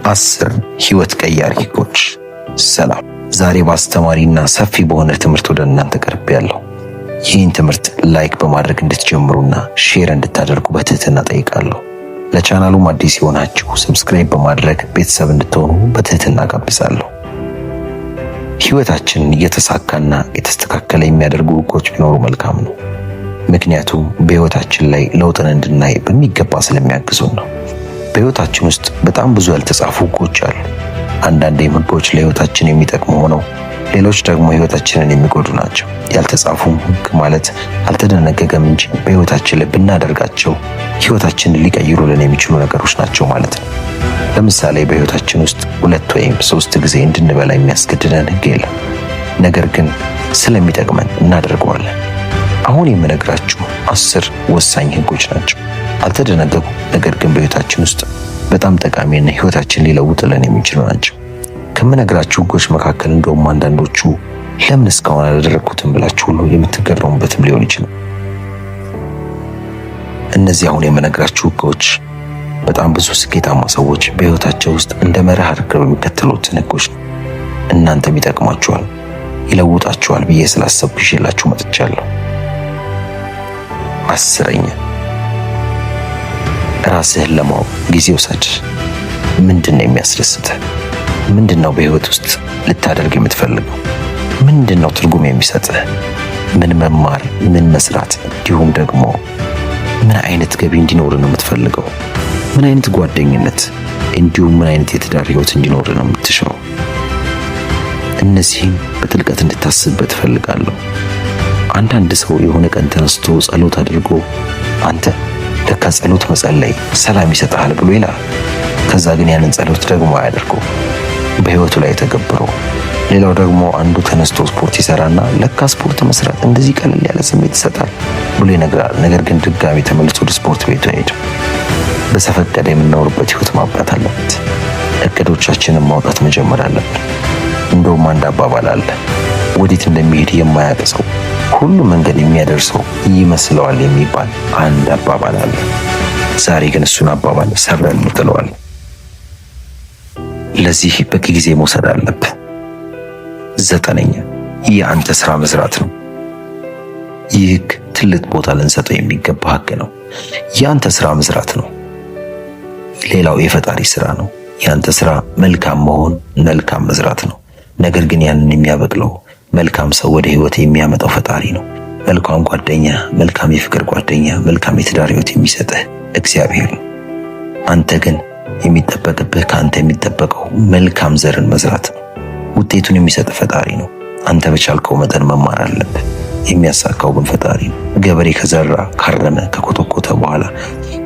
10 ህይወት ቀያሪ ህጎች። ሰላም፣ ዛሬ በአስተማሪና ሰፊ በሆነ ትምህርት ወደ እናንተ ቀርቤያለሁ። ይህን ትምህርት ላይክ በማድረግ እንድትጀምሩና ሼር እንድታደርጉ በትህትና ጠይቃለሁ። ለቻናሉም አዲስ የሆናችሁ ሰብስክራይብ በማድረግ ቤተሰብ እንድትሆኑ በትህትና ጋብዛለሁ። ህይወታችንን የተሳካና የተስተካከለ የሚያደርጉ ህጎች ቢኖሩ መልካም ነው። ምክንያቱም በህይወታችን ላይ ለውጥን እንድናይ በሚገባ ስለሚያግዙን ነው። በህይወታችን ውስጥ በጣም ብዙ ያልተጻፉ ህጎች አሉ። አንዳንዴም ህጎች ለህይወታችን የሚጠቅሙ ሆነው ሌሎች ደግሞ ህይወታችንን የሚጎዱ ናቸው። ያልተጻፉ ህግ ማለት አልተደነገገም እንጂ በህይወታችን ላይ ብናደርጋቸው ህይወታችንን ሊቀይሩልን የሚችሉ ነገሮች ናቸው ማለት ነው። ለምሳሌ በህይወታችን ውስጥ 2 ወይም 3 ጊዜ እንድንበላ የሚያስገድደን ህግ የለም። ነገር ግን ስለሚጠቅመን እናደርገዋለን። አሁን የምነግራችሁ 10 ወሳኝ ህጎች ናቸው። አልተደነገጉ፣ ነገር ግን በህይወታችን ውስጥ በጣም ጠቃሚና ህይወታችንን ሊለውጥልን የሚችሉ ናቸው። ከምነግራችሁ ህጎች መካከል እንደውም አንዳንዶቹ ለምን እስካሁን አላደረኩትም ብላችሁ ሁሉ የምትገረሙበትም ሊሆን ይችላል። እነዚህ አሁን የምነግራችሁ ህጎች በጣም ብዙ ስኬታማ ሰዎች በህይወታቸው ውስጥ እንደ መርህ አድርገው የሚከተሉትን ህጎች ነው። እናንተም ይጠቅማችኋል፣ ይለውጣችኋል ብዬ ስላሰብኩ ይዤላችሁ መጥቻለሁ። 10ኛ፣ ራስህን ለማወቅ ጊዜ ውሰድ። ምንድነው የሚያስደስትህ? ምንድነው በህይወት ውስጥ ልታደርግ የምትፈልገው? ምንድነው ትርጉም የሚሰጥህ? ምን መማር፣ ምን መስራት፣ እንዲሁም ደግሞ ምን አይነት ገቢ እንዲኖር ነው የምትፈልገው? ምን አይነት ጓደኝነት፣ እንዲሁም ምን አይነት የትዳር ህይወት እንዲኖር ነው የምትሻው? እነዚህም በጥልቀት እንድታስብበት እፈልጋለሁ። አንዳንድ ሰው የሆነ ቀን ተነስቶ ጸሎት አድርጎ አንተ ለካ ጸሎት መጸለይ ሰላም ይሰጣል ብሎ ይላል። ከዛ ግን ያንን ጸሎት ደግሞ አያደርገው፣ በህይወቱ ላይ ተገብረው። ሌላው ደግሞ አንዱ ተነስቶ ስፖርት ይሰራና ለካ ስፖርት መስራት እንደዚህ ቀለል ያለ ስሜት ይሰጣል ብሎ ይነግራል። ነገር ግን ድጋሚ ተመልሶ ወደ ስፖርት ቤቱ አይሄድም። በሰፈቀደ የምንኖርበት ህይወት ማብቃት አለበት። እቅዶቻችንን ማውጣት መጀመር አለብን። እንደውም አንድ አባባል አለ፣ ወዴት እንደሚሄድ የማያውቅ ሰው ሁሉ መንገድ የሚያደርሰው ይመስለዋል የሚባል አንድ አባባል አለ። ዛሬ ግን እሱን አባባል ሰብረን እንጥለዋለን። ለዚህ በቂ ጊዜ መውሰድ አለብህ። 9ኛ፣ የአንተ ስራ መስራት ነው። ይህ ህግ ትልቅ ቦታ ልንሰጠው የሚገባ ህግ ነው። የአንተ ስራ መስራት ነው። ሌላው የፈጣሪ ስራ ነው። የአንተ ስራ መልካም መሆን፣ መልካም መስራት ነው። ነገር ግን ያንን የሚያበቅለው መልካም ሰው ወደ ህይወት የሚያመጣው ፈጣሪ ነው። መልካም ጓደኛ፣ መልካም የፍቅር ጓደኛ፣ መልካም የትዳር ህይወት የሚሰጥህ እግዚአብሔር ነው። አንተ ግን የሚጠበቅብህ፣ ከአንተ የሚጠበቀው መልካም ዘርን መዝራት ነው። ውጤቱን የሚሰጥ ፈጣሪ ነው። አንተ በቻልከው መጠን መማር አለብህ። የሚያሳካው ግን ፈጣሪ ነው። ገበሬ ከዘራ፣ ካረመ፣ ከኮተኮተ በኋላ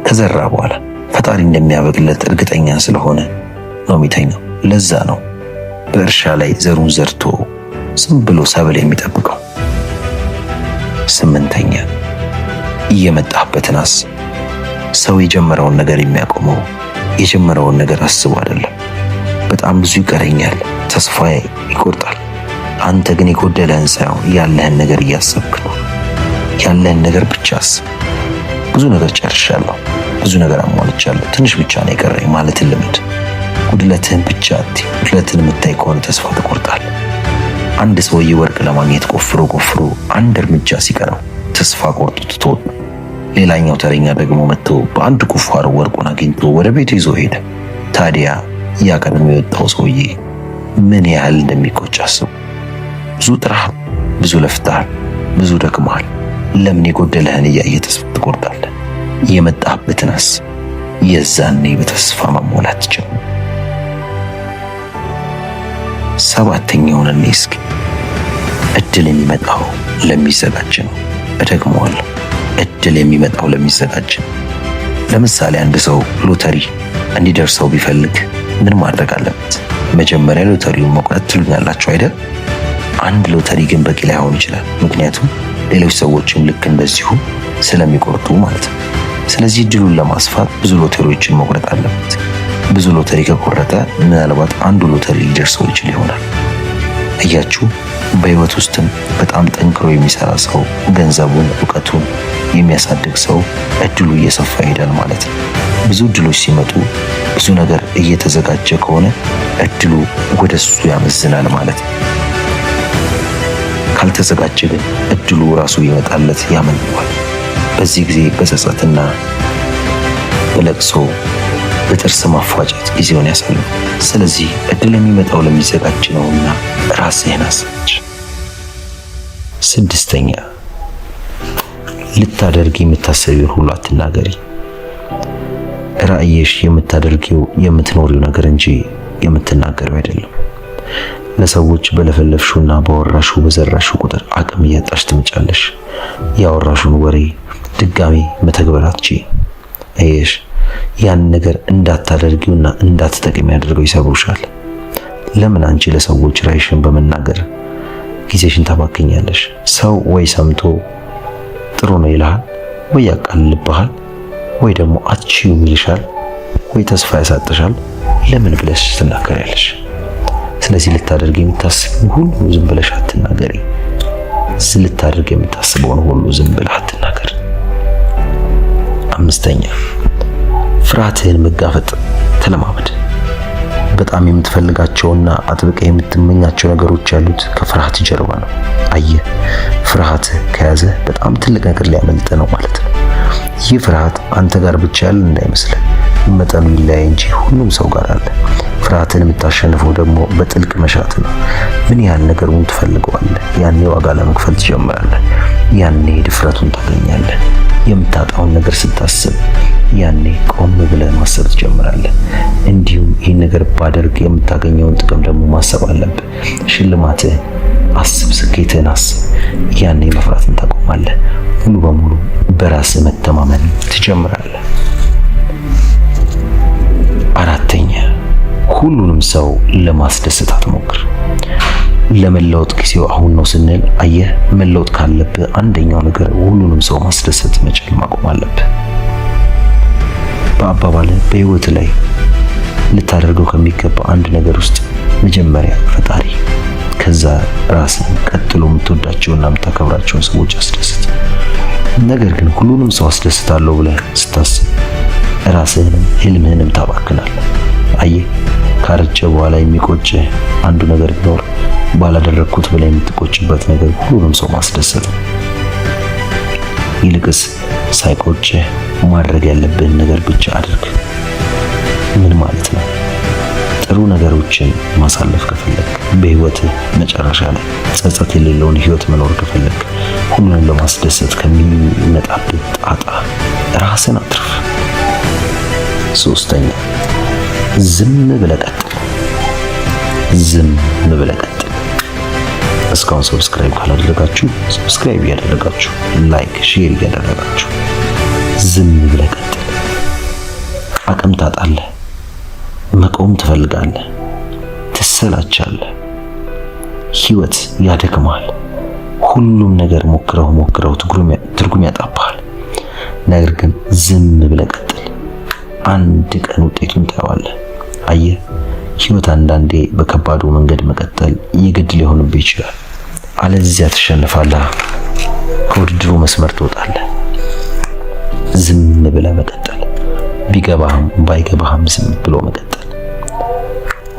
ከዘራ በኋላ ፈጣሪ እንደሚያበቅለት እርግጠኛ ስለሆነ ነው የሚተኛው። ለዛ ነው በእርሻ ላይ ዘሩን ዘርቶ ዝም ብሎ ሰብል የሚጠብቀው። 8ኛ፣ እየመጣህበትን አስብ። ሰው የጀመረውን ነገር የሚያቆመው የጀመረውን ነገር አስቦ አይደለም። በጣም ብዙ ይቀረኛል፣ ተስፋ ይቆርጣል። አንተ ግን የጎደለህን ሳይሆን ያለህን ነገር እያሰብክ ነው። ያለህን ነገር ብቻ አስብ። ብዙ ነገር ጨርሻለሁ፣ ብዙ ነገር አሟልቻለሁ፣ ትንሽ ብቻ ነው የቀረኝ ማለትን ልምድ። ጉድለትህን ብቻ አትይ። ጉድለትን የምታይ ከሆነ ተስፋ ትቆርጣለህ። አንድ ሰውዬ ወርቅ ለማግኘት ቆፍሮ አንድ እርምጃ ሲቀረው ተስፋ ቆርጦ ትቶት፣ ሌላኛው ተረኛ ደግሞ መጥቶ በአንድ ቁፋሮ ወርቁን አግኝቶ ወደ ቤቱ ይዞ ሄደ። ታዲያ ያ ቀድሞ የወጣው ሰውዬ ምን ያህል እንደሚቆጭ አስቡ። ብዙ ጥረሃል፣ ብዙ ለፍተሃል፣ ብዙ ደክመሃል። ለምን የጎደለህን እያየህ ተስፋ ትቆርጣለህ? የመጣህበትን አስብ። የዛኔ በተስፋ መሞላት ጀምር። 7ኛውን እስኪ፣ እድል የሚመጣው ለሚዘጋጅ ነው። እደግመዋለሁ፣ እድል የሚመጣው ለሚዘጋጅ ነው። ለምሳሌ አንድ ሰው ሎተሪ እንዲደርሰው ቢፈልግ ምን ማድረግ አለበት? መጀመሪያ ሎተሪውን መቁረጥ ትሉኛላችሁ አይደል? አንድ ሎተሪ ግን በቂ ላይሆን ይችላል። ምክንያቱም ሌሎች ሰዎችም ልክ እንደዚሁ ስለሚቆርጡ ማለት ነው። ስለዚህ እድሉን ለማስፋት ብዙ ሎተሪዎችን መቁረጥ አለበት። ብዙ ሎተሪ ከቆረጠ ምናልባት አንዱ ሎተሪ ሊደርሰው ይችል ይሆናል። እያችሁ በህይወት ውስጥም በጣም ጠንክሮ የሚሰራ ሰው፣ ገንዘቡን፣ ዕውቀቱን የሚያሳድግ ሰው እድሉ እየሰፋ ይሄዳል ማለት ነው። ብዙ እድሎች ሲመጡ ብዙ ነገር እየተዘጋጀ ከሆነ እድሉ ወደሱ ያመዝናል ማለት ነው። ካልተዘጋጀ ግን እድሉ ራሱ ይመጣለት ያመልጠዋል። በዚህ ጊዜ በጸጸትና በለቅሶ በጥርስ ማፏጨት ጊዜውን ያሳልፋል። ስለዚህ እድል የሚመጣው ለሚዘጋጅ ነውና ራስህን አዘጋጅ። ስድስተኛ ልታደርጊ የምታስቢውን ሁሉ አትናገሪ። ራእይሽ የምታደርጊው የምትኖሪው ነገር እንጂ የምትናገሪው አይደለም። ለሰዎች በለፈለፍሹና በወራሹ በዘራሹ ቁጥር አቅም እያጣሽ ትመጫለሽ። ያወራሹን ወሬ ድጋሚ መተግበር አትችይ። አየሽ፣ ያን ነገር እንዳታደርጊውና እንዳትጠቅሚ አድርገው ይሰብሩሻል። ለምን አንቺ ለሰዎች ራይሽን በመናገር ጊዜሽን ታባክኛለሽ? ሰው ወይ ሰምቶ ጥሩ ነው ይልሃል፣ ወይ ያቃልልብሃል፣ ወይ ደግሞ አትችይውም ይልሻል፣ ወይ ተስፋ ያሳጥሻል። ለምን ብለሽ ትናገሪያለሽ? ስለዚህ ልታደርግ የምታስበውን ሁሉ ዝም ብለሽ አትናገሪ። ልታደርግ የምታስበውን ሁሉ ዝም ብለሽ አትናገር። አምስተኛ ፍርሃትህን መጋፈጥ ተለማመድ። በጣም የምትፈልጋቸውና አጥብቀ የምትመኛቸው ነገሮች ያሉት ከፍርሃት ጀርባ ነው። አየህ፣ ፍርሃት ከያዘ በጣም ትልቅ ነገር ሊያመልጥ ነው ማለት ነው። ይህ ፍርሃት አንተ ጋር ብቻ ያለ እንዳይመስልህ፣ መጠኑ ይለያይ እንጂ ሁሉም ሰው ጋር አለ። ፍርሃትን የምታሸንፈው ደግሞ በጥልቅ መሻት ነው። ምን ያህል ነገሩን ትፈልገዋለህ፣ ያኔ ዋጋ ለመክፈል ትጀምራለህ። ያኔ ድፍረቱን ታገኛለህ። የምታጣውን ነገር ስታስብ ያኔ ቆም ብለህ ማሰብ ትጀምራለህ። እንዲሁም ይህን ነገር ባደርግ የምታገኘውን ጥቅም ደግሞ ማሰብ አለብህ። ሽልማትህን አስብ፣ ስኬትህን አስብ። ያኔ መፍራትን ታቆማለህ። ሙሉ በሙሉ በራስህ መተማመን ትጀምራለህ። አራተኛ ሁሉንም ሰው ለማስደሰት አትሞክር። ለመለወጥ ጊዜው አሁን ነው ስንል አየህ፣ መለወጥ ካለብህ አንደኛው ነገር ሁሉንም ሰው ማስደሰት መቻል ማቆም አለብህ። በአባባል በህይወት ላይ ልታደርገው ከሚገባ አንድ ነገር ውስጥ መጀመሪያ ፈጣሪ፣ ከዛ ራስን፣ ቀጥሎ የምትወዳቸውና የምታከብራቸውን ሰዎች አስደስት። ነገር ግን ሁሉንም ሰው አስደስታለሁ ብለህ ስታስብ ራስህንም ህልምህንም ታባክናለህ። አየህ፣ ካረጀ በኋላ የሚቆጭህ አንዱ ነገር ቢኖር ባላደረግኩት ብለህ የምትቆጭበት ነገር ሁሉንም ሰው ማስደሰት ነው። ይልቅስ ሳይቆጭህ ማድረግ ያለብህን ነገር ብቻ አድርግ። ምን ማለት ነው? ጥሩ ነገሮችን ማሳለፍ ከፈለግ፣ በህይወትህ መጨረሻ ላይ ጸጸት የሌለውን ህይወት መኖር ከፈለግ፣ ሁሉንም ለማስደሰት ከሚመጣብህ ጣጣ ራስን አትርፍ። ሶስተኛ ዝም ብለህ ቀጥል። ዝም ብለህ ቀጥል። እስካሁን ሰብስክራይብ ካላደረጋችሁ ሰብስክራይብ እያደረጋችሁ፣ ላይክ ሼር እያደረጋችሁ ዝም ብለህ ቀጥል። አቅም ታጣለህ፣ መቆም ትፈልጋለህ፣ ትሰላቻለህ፣ ህይወት ያደክማል። ሁሉም ነገር ሞክረው ትርጉም ያጣብሃል። ነገር ግን ዝም ብለህ ቀጥል። አንድ ቀን ውጤቱን ታየዋለህ። አየህ፣ ህይወት አንዳንዴ በከባዱ መንገድ መቀጠል የግድ ሊሆንብህ ይችላል። አለዚያ ትሸንፋለህ፣ ከውድድሩ መስመር ትወጣለህ። ዝም ብለህ መቀጠል፣ ቢገባህም ባይገባህም ዝም ብሎ መቀጠል።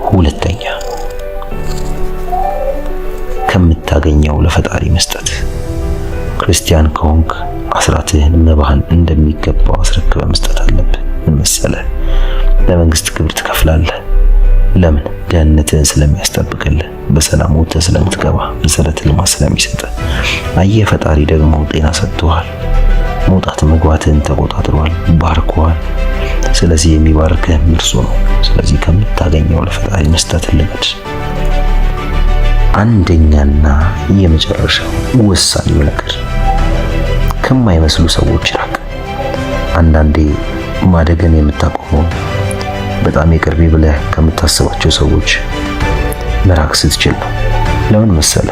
ሁለተኛ ከምታገኘው ለፈጣሪ መስጠት። ክርስቲያን ከሆንክ አስራትህን መባህን እንደሚገባው አስረክበህ መስጠት አለብህ። ምን መሰለህ? ለመንግስት ግብር ትከፍላለህ። ለምን? ደህንነትህን ስለሚያስጠብቅልህ፣ በሰላም ወጥተህ ስለምትገባ፣ መሰረተ ልማት ስለሚሰጥህ። አየህ፣ ፈጣሪ ደግሞ ጤና ሰጥቶሃል፣ መውጣት መግባትህን ተቆጣጥሯል፣ ባርኮሃል። ስለዚህ የሚባርክህ እርሱ ነው። ስለዚህ ከምታገኘው ለፈጣሪ መስጠት ልመድ። አንደኛና የመጨረሻው ወሳኙ ነገር ከማይመስሉ ሰዎች ራቅ። አንዳንዴ ማደግን የምታቆመው በጣም የቅርቤ ብለህ ከምታስባቸው ሰዎች መራቅ ስትችል ነው። ለምን መሰለ?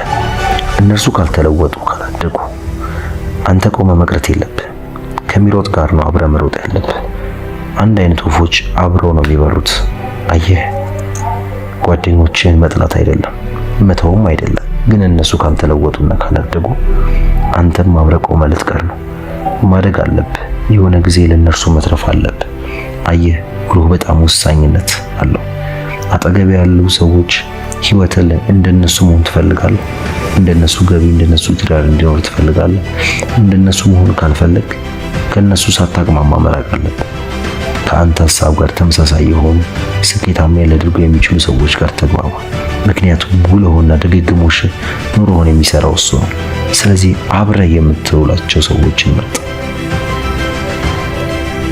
እነርሱ ካልተለወጡ ካላደጉ አንተ ቆመ መቅረት የለብህ። ከሚሮጥ ጋር ነው አብረህ መሮጥ ያለብህ። አንድ አይነት ወፎች አብረው ነው የሚበሩት። አየህ፣ ጓደኞችን መጥላት አይደለም መተውም አይደለም፣ ግን እነሱ ካልተለወጡና ካላደጉ አንተም አብረህ ቆመህ ልትቀር ነው። ማደግ አለብህ። የሆነ ጊዜ ለእነርሱ መትረፍ አለብህ። አየህ፣ ውሎ በጣም ወሳኝነት አለው። አጠገብ ያሉ ሰዎች ህይወትን እንደነሱ መሆን ትፈልጋለህ? እንደነሱ ገቢ፣ እንደነሱ ትዳር እንዲኖር ትፈልጋለህ? እንደነሱ መሆን ካልፈለግ ከነሱ ሳታቅማማ መራቅ አለብህ። ከአንተ ሀሳብ ጋር ተመሳሳይ የሆኑ ስኬታማ ሊያደርጉ የሚችሉ ሰዎች ጋር ተግባባ። ምክንያቱም ውሎህና ድግግሞሽ ኑሮህን የሚሰራው እሱ ነው። ስለዚህ አብረህ የምትውላቸው ሰዎችን ምርጥ።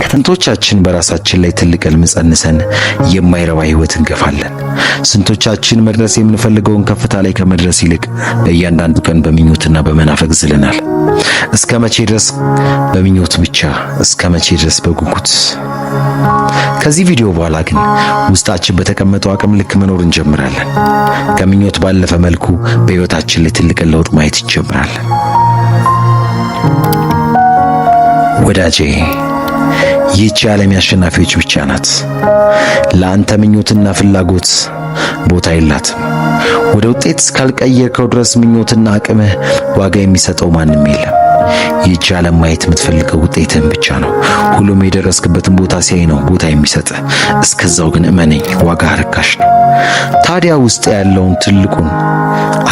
ከስንቶቻችን በራሳችን ላይ ትልቅ ህልም ጸንሰን የማይረባ ህይወት እንገፋለን? ስንቶቻችን መድረስ የምንፈልገውን ከፍታ ላይ ከመድረስ ይልቅ በእያንዳንዱ ቀን በምኞትና በመናፈቅ ዝለናል? እስከ መቼ ድረስ በምኞት ብቻ? እስከ መቼ ድረስ በጉጉት? ከዚህ ቪዲዮ በኋላ ግን ውስጣችን በተቀመጠው አቅም ልክ መኖር እንጀምራለን። ከምኞት ባለፈ መልኩ በህይወታችን ላይ ትልቅ ለውጥ ማየት እንጀምራለን። ወዳጄ፣ ይህች ዓለም የአሸናፊዎች ብቻ ናት። ለአንተ ምኞትና ፍላጎት ቦታ የላትም። ወደ ውጤት እስካልቀየርከው ድረስ ምኞትና አቅምህ ዋጋ የሚሰጠው ማንም የለም። ይህች ዓለም ማየት የምትፈልገው ውጤትህን ብቻ ነው። ሁሉም የደረስክበትን ቦታ ሲያይ ነው ቦታ የሚሰጥህ። እስከዛው ግን እመነኝ፣ ዋጋ ርካሽ ነው። ታዲያ ውስጥ ያለውን ትልቁን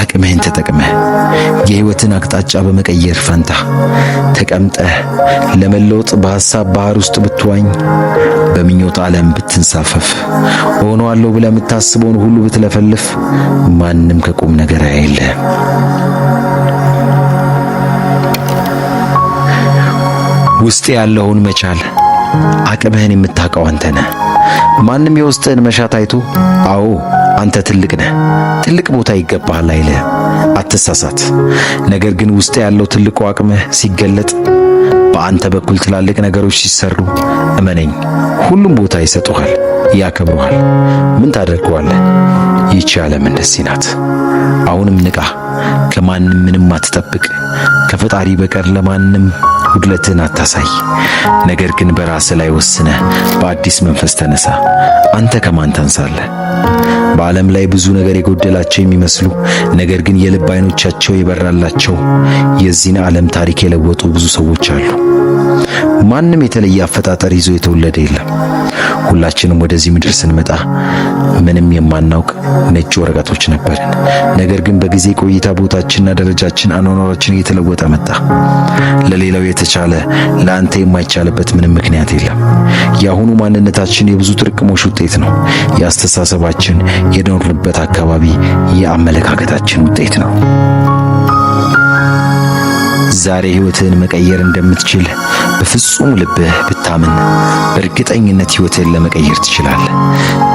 አቅምህን ተጠቅመህ የህይወትን አቅጣጫ በመቀየር ፈንታ ተቀምጠህ ለመለወጥ በሐሳብ ባህር ውስጥ ብትዋኝ፣ በምኞት ዓለም ብትንሳፈፍ፣ ሆነዋለሁ ብለህ የምታስበውን ሁሉ ብትለፈልፍ፣ ማንም ከቁም ነገር አያይልህም። ውስጥ ያለውን መቻል አቅምህን የምታውቀው አንተ ነህ። ማንም የውስጥህን መሻት አይቶ አዎ አንተ ትልቅ ነህ፣ ትልቅ ቦታ ይገባሃል አይልህም። አትሳሳት። ነገር ግን ውስጥ ያለው ትልቁ አቅምህ ሲገለጥ፣ በአንተ በኩል ትላልቅ ነገሮች ሲሰሩ፣ እመነኝ ሁሉም ቦታ ይሰጡሃል፣ ያከብሩሃል። ምን ታደርገዋለህ? ይህች ዓለም እንደዚህ ናት። አሁንም ንቃ። ከማንም ምንም አትጠብቅ። ከፈጣሪ በቀር ለማንም ጉድለትን አታሳይ። ነገር ግን በራስህ ላይ ወስነህ በአዲስ መንፈስ ተነሳ። አንተ ከማን ታንሳለህ? በዓለም ላይ ብዙ ነገር የጎደላቸው የሚመስሉ ነገር ግን የልብ አይኖቻቸው የበራላቸው የዚህን ዓለም ታሪክ የለወጡ ብዙ ሰዎች አሉ። ማንም የተለየ አፈጣጠር ይዞ የተወለደ የለም። ሁላችንም ወደዚህ ምድር ስንመጣ ምንም የማናውቅ ነጭ ወረቀቶች ነበርን። ነገር ግን በጊዜ ቆይታ ቦታችንና ደረጃችን፣ አኗኗራችን እየተለወጠ መጣ። ለሌላው የተቻለ ለአንተ የማይቻልበት ምንም ምክንያት የለም። የአሁኑ ማንነታችን የብዙ ጥርቅሞች ውጤት ነው። የአስተሳሰባችን፣ የኖርንበት አካባቢ፣ የአመለካከታችን ውጤት ነው። ዛሬ ህይወትህን መቀየር እንደምትችል በፍጹም ልብህ ብታምን በእርግጠኝነት ህይወትህን ለመቀየር ትችላለህ።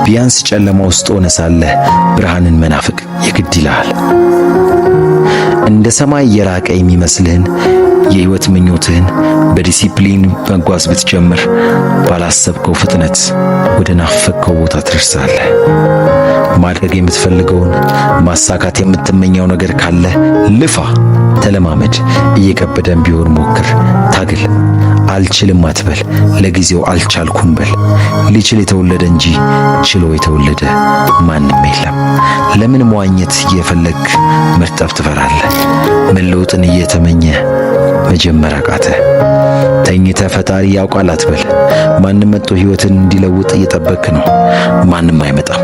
ቢያንስ ጨለማ ውስጥ ሆነ ሳለህ ብርሃንን መናፈቅ የግድ ይልሃል። እንደ ሰማይ የራቀ የሚመስልህን የህይወት ምኞትህን በዲሲፕሊን መጓዝ ብትጀምር ባላሰብከው ፍጥነት ወደ ናፈቅከው ቦታ ትደርሳለህ። ማድረግ የምትፈልገውን ማሳካት የምትመኘው ነገር ካለ ልፋ፣ ተለማመድ። እየከበደን ቢሆን ሞክር፣ ታግል። አልችልም አትበል፣ ለጊዜው አልቻልኩም በል። ሊችል የተወለደ እንጂ ችሎ የተወለደ ማንም የለም። ለምን መዋኘት እየፈለግ መርጠብ ትፈራለህ? መለወጥን እየተመኘ መጀመር አቃተህ? ተኝተህ ፈጣሪ ያውቃል አትበል። ማንም መጥቶ ህይወትን እንዲለውጥ እየጠበክ ነው። ማንም አይመጣም።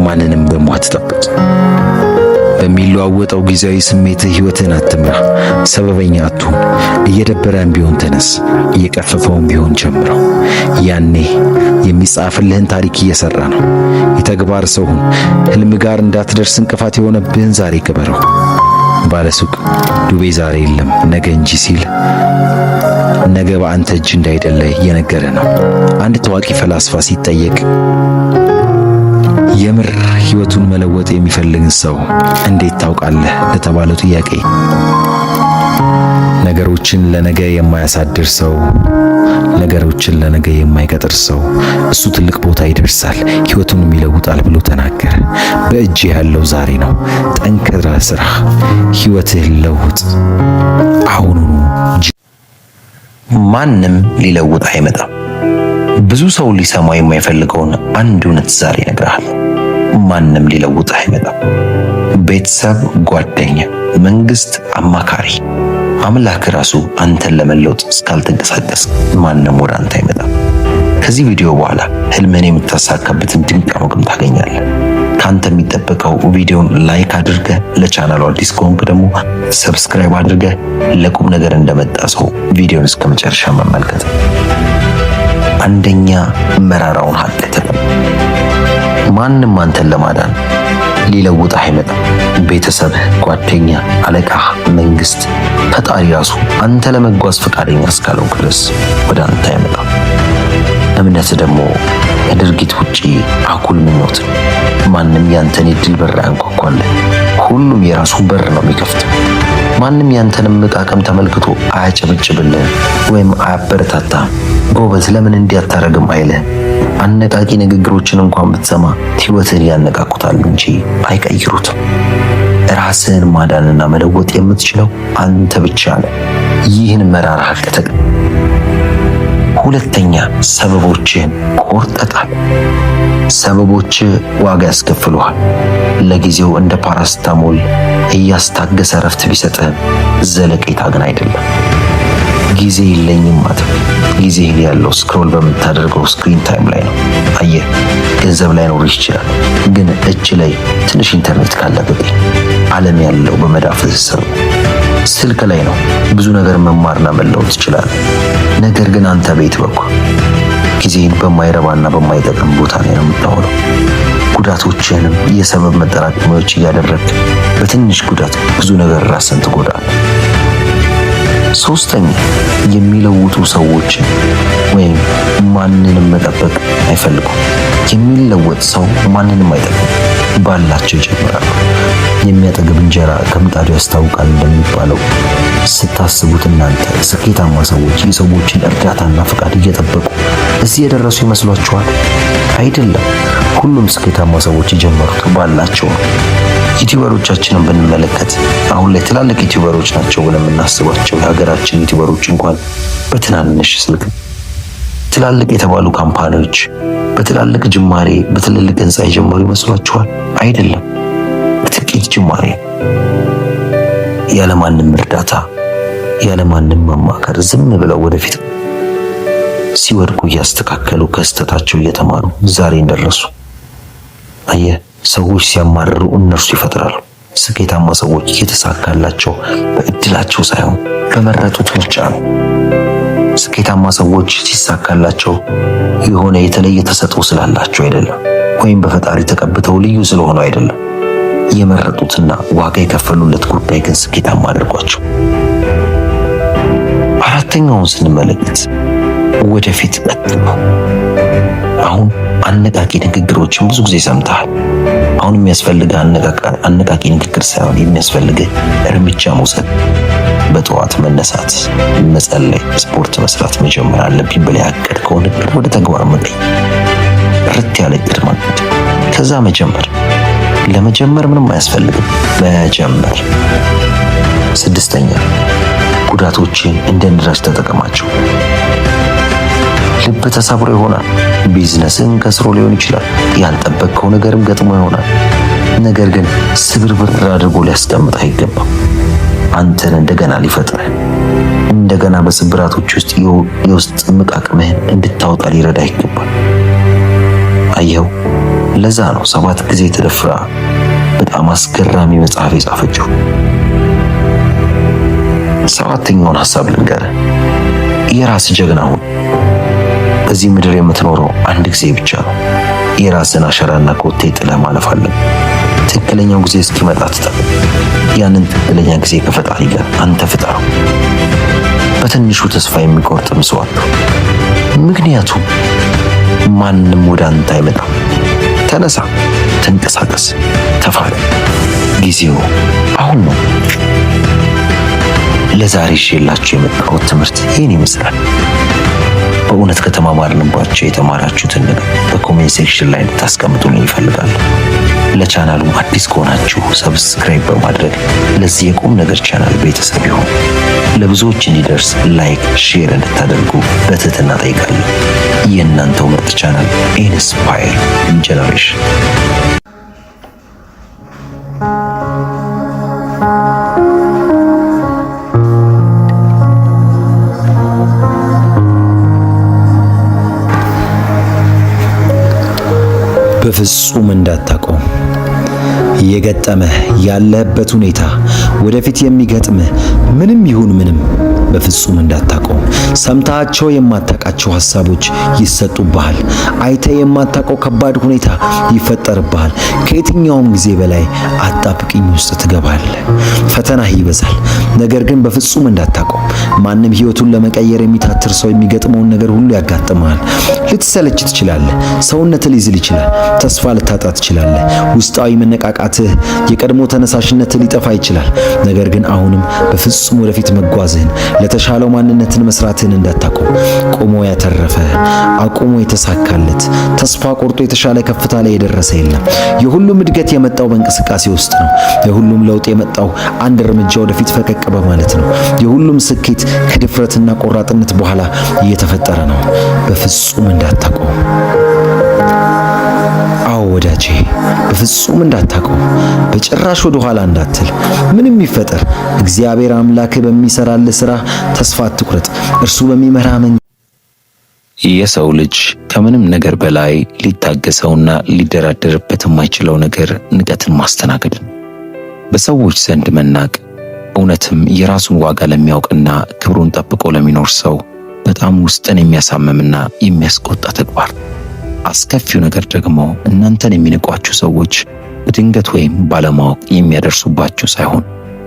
ማንንም ደግሞ አትጠብቅ። በሚለዋወጠው ጊዜያዊ ስሜትህ ህይወትን አትምራ። ሰበበኛ አትሁን። እየደበረን ቢሆን ተነስ፣ እየቀፈፈውን ቢሆን ጀምረው። ያኔ የሚጻፍልህን ታሪክ እየሰራ ነው። የተግባር ሰው ሁን። ህልም ጋር እንዳትደርስ እንቅፋት የሆነብህን ዛሬ ቅበረው። ባለሱቅ ዱቤ ዛሬ የለም ነገ እንጂ ሲል ነገ በአንተ እጅ እንዳይደለ እየነገረ ነው። አንድ ታዋቂ ፈላስፋ ሲጠየቅ የምር ህይወቱን መለወጥ የሚፈልግን ሰው እንዴት ታውቃለህ ለተባለው ጥያቄ ነገሮችን ለነገ የማያሳድር ሰው፣ ነገሮችን ለነገ የማይቀጥር ሰው እሱ ትልቅ ቦታ ይደርሳል፣ ህይወቱንም ይለውጣል ብሎ ተናገረ። በእጅ ያለው ዛሬ ነው። ጠንክረህ ስራ፣ ህይወትህን ለውጥ አሁኑኑ። ማንም ሊለውጥ አይመጣም። ብዙ ሰው ሊሰማው የማይፈልገውን አንድ እውነት ዛሬ ይነግርሃል። ማንም ሊለውጥ አይመጣም። ቤተሰብ፣ ጓደኛ፣ መንግስት፣ አማካሪ፣ አምላክ ራሱ አንተን ለመለወጥ እስካልተንቀሳቀስ ማንም ወደ አንተ አይመጣም። ከዚህ ቪዲዮ በኋላ ህልምን የምታሳካበትን ድንቅ አቅም ታገኛለህ። ካንተ የሚጠበቀው ቪዲዮን ላይክ አድርገህ፣ ለቻናሉ አዲስ ከሆንክ ደግሞ ሰብስክራይብ አድርገህ ለቁም ነገር እንደመጣ ሰው ቪዲዮን እስከ መጨረሻ መመልከት። አንደኛ መራራውን ሀቅ ተቀበል። ማንም አንተን ለማዳን ሊለውጥህ አይመጣም። ቤተሰብህ፣ ጓደኛ፣ አለቃ፣ መንግስት፣ ፈጣሪ ራሱ አንተ ለመጓዝ ፈቃደኛ እስካልሆንክ ድረስ ወደ አንተ አይመጣም። እምነት ደግሞ ከድርጊት ውጪ አጉል ምኞት። ማንም ያንተን የድል በር አያንኳኳልህ። ሁሉም የራሱን በር ነው የሚከፍተው። ማንም ያንተንም አቅም ተመልክቶ አያጨበጭብልህ ወይም አያበረታታም። ጎበዝ ለምን እንዲያታረግም አይልህ። አነቃቂ ንግግሮችን እንኳን ብትሰማ ህይወትን ያነቃቁታል እንጂ አይቀይሩትም። ራስህን ማዳንና መለወጥ የምትችለው አንተ ብቻ ነህ። ይህን መራራ ሀቅ ተቀበል። ሁለተኛ ሰበቦችህን ቆርጠጣል። ሰበቦች ዋጋ ያስከፍሉሃል። ለጊዜው እንደ ፓራስታሞል እያስታገሰ ረፍት ቢሰጥህም ዘለቄታ ግን አይደለም። ጊዜ የለኝም ማለት ጊዜ ያለው ስክሮል በምታደርገው ስክሪን ታይም ላይ ነው። አየህ ገንዘብ ላይ ኖር ይችላል፣ ግን እጅ ላይ ትንሽ ኢንተርኔት ካለ በቂ ዓለም ያለው በመዳፍህ ስር ነው። ስልክ ላይ ነው። ብዙ ነገር መማርና መለወጥ ትችላለህ። ነገር ግን አንተ ቤት በኩል ጊዜን በማይረባና በማይጠቅም ቦታ ላይ ነው የምታውለው። ጉዳቶችህንም የሰበብ መጠራቀሚያዎች እያደረግህ በትንሽ ጉዳት ብዙ ነገር ራስን ትጎዳለህ። ሶስተኛ የሚለውጡ ሰዎችን ወይም ማንንም መጠበቅ አይፈልጉም። የሚለወጥ ሰው ማንንም አይጠብቅም፣ ባላቸው ይጀምራሉ። የሚያጠግብ እንጀራ ከምጣዱ ያስታውቃል እንደሚባለው ስታስቡት እናንተ ስኬታማ ሰዎች የሰዎችን እርዳታና ፍቃድ እየጠበቁ እዚህ የደረሱ ይመስሏችኋል? አይደለም። ሁሉም ስኬታማ ሰዎች የጀመሩት ባላቸው ነው። ዩቲዩበሮቻችንን ብንመለከት አሁን ላይ ትላልቅ ዩቲዩበሮች ናቸው ብለን የምናስባቸው የሀገራችን ዩቲዩበሮች እንኳን በትናንሽ ስልክ ትላልቅ የተባሉ ካምፓኒዎች በትላልቅ ጅማሬ በትልልቅ ህንፃ የጀመሩ ይመስሏችኋል? አይደለም። ጥቂት ጅማሬ ያለማንም እርዳታ ያለማንም ማማከር ዝም ብለው ወደፊት ሲወድቁ እያስተካከሉ ከስተታቸው እየተማሩ ዛሬ እንደረሱ። አየህ ሰዎች ሲያማርሩ እነርሱ ይፈጥራሉ። ስኬታማ ሰዎች የተሳካላቸው በእድላቸው ሳይሆን በመረጡት ምርጫ ነው። ስኬታማ ሰዎች ሲሳካላቸው የሆነ የተለየ ተሰጥኦ ስላላቸው አይደለም፣ ወይም በፈጣሪ ተቀብተው ልዩ ስለሆኑ አይደለም። የመረጡትና ዋጋ የከፈሉለት ጉዳይ ግን ስኬታማ አድርጓቸው። አራተኛውን ስንመለከት ወደፊት ቀጥሉ። አሁን አነቃቂ ንግግሮችን ብዙ ጊዜ ሰምተሃል። አሁን የሚያስፈልግህ አነቃቂ ንግግር ሳይሆን የሚያስፈልግህ እርምጃ መውሰድ። በጠዋት መነሳት፣ መጸለይ፣ ስፖርት መስራት መጀመር አለብኝ ብለህ ያቀድከውን እቅድ ወደ ተግባር መቀየር። ርት ያለ እቅድ ማቀድ፣ ከዛ መጀመር። ለመጀመር ምንም አያስፈልግም፣ መጀመር። ስድስተኛ ጉዳቶችን እንደ ነዳጅ ተጠቀማቸው። ልብ ተሰብሮ ይሆናል። ቢዝነስን ከስሮ ሊሆን ይችላል። ያልጠበቅከው ነገርም ገጥሞ ይሆናል። ነገር ግን ስብርብር አድርጎ ሊያስቀምጥ አይገባም። አንተን እንደገና ሊፈጥርህ፣ እንደገና በስብራቶች ውስጥ የውስጥ ምቃቅምህን እንድታወጣ ሊረዳ ይገባል። አየው፣ ለዛ ነው 7 ጊዜ ተደፍራ በጣም አስገራሚ መጽሐፍ የጻፈችው። ሰባተኛውን ሐሳብ ልንገርህ። የራስ ጀግና ሁን። በዚህ ምድር የምትኖረው አንድ ጊዜ ብቻ ነው። የራስን አሻራና ኮቴ ጥለህ ማለፍ አለብህ። ትክክለኛው ጊዜ እስኪመጣ ትጠብቅ። ያንን ትክክለኛ ጊዜ ከፈጣሪ ጋር አንተ ፍጠረው። በትንሹ ተስፋ የሚቆርጥ መስዋዕት ነው። ምክንያቱም ማንም ወደ አንተ አይመጣም። ተነሳ፣ ተንቀሳቀስ፣ ተፋለም። ጊዜው አሁን ነው። ለዛሬ ይዤላችሁ የመጣሁት ትምህርት ይህን ይመስላል። በእውነት ከተማማርንባቸው የተማራችሁትን ነገር በኮሜንት ሴክሽን ላይ እንድታስቀምጡልኝ ይፈልጋሉ። ለቻናሉም አዲስ ከሆናችሁ ሰብስክራይብ በማድረግ ለዚህ የቁም ነገር ቻናል ቤተሰብ ይሁኑ። ለብዙዎች እንዲደርስ ላይክ፣ ሼር እንድታደርጉ በትህትና ጠይቃለሁ። የእናንተው ምርጥ ቻናል ኢንስፓየር ጀነሬሽን። በፍጹም እንዳታቆም። የገጠመህ ያለህበት ሁኔታ ወደፊት የሚገጥምህ ምንም ይሁን ምንም በፍጹም እንዳታቆም። ሰምታቸው የማታውቃቸው ሐሳቦች ይሰጡብሃል። አይተ የማታውቀው ከባድ ሁኔታ ይፈጠርብሃል። ከየትኛውም ጊዜ በላይ አጣብቂኝ ውስጥ ትገባለህ። ፈተናህ ይበዛል። ነገር ግን በፍጹም እንዳታቆም። ማንም ሕይወቱን ለመቀየር የሚታትር ሰው የሚገጥመውን ነገር ሁሉ ያጋጥመሃል። ልትሰለች ትችላለህ። ሰውነት ሊዝል ይችላል። ተስፋ ልታጣ ትችላለህ። ውስጣዊ መነቃቃትህ፣ የቀድሞ ተነሳሽነትህ ሊጠፋ ይችላል። ነገር ግን አሁንም በፍጹም ወደፊት መጓዝህን፣ ለተሻለው ማንነትን መስራትህን እንዳታቆም። ቆሞ ያተረፈ፣ አቁሞ የተሳካለት፣ ተስፋ ቆርጦ የተሻለ ከፍታ ላይ የደረሰ የለም። የሁሉም እድገት የመጣው በእንቅስቃሴ ውስጥ ነው። የሁሉም ለውጥ የመጣው አንድ እርምጃ ወደፊት ፈቀቅ በማለት ነው። የሁሉም ስኬት ከድፍረትና ቆራጥነት በኋላ እየተፈጠረ ነው። በፍጹም እንዳታቆም። አዎ ወዳጄ፣ በፍጹም እንዳታቆም። በጭራሽ ወደ ኋላ እንዳትል። ምንም ይፈጠር፣ እግዚአብሔር አምላክ በሚሰራልህ ሥራ ተስፋ አትቁረጥ። እርሱ በሚመራ መንገድ የሰው ልጅ ከምንም ነገር በላይ ሊታገሰውና ሊደራደርበት የማይችለው ነገር ንቀትን ማስተናገድ ነው። በሰዎች ዘንድ መናቅ እውነትም የራሱን ዋጋ ለሚያውቅና ክብሩን ጠብቆ ለሚኖር ሰው በጣም ውስጥን የሚያሳምምና የሚያስቆጣ ተግባር። አስከፊው ነገር ደግሞ እናንተን የሚንቋችሁ ሰዎች በድንገት ወይም ባለማወቅ የሚያደርሱባችሁ ሳይሆን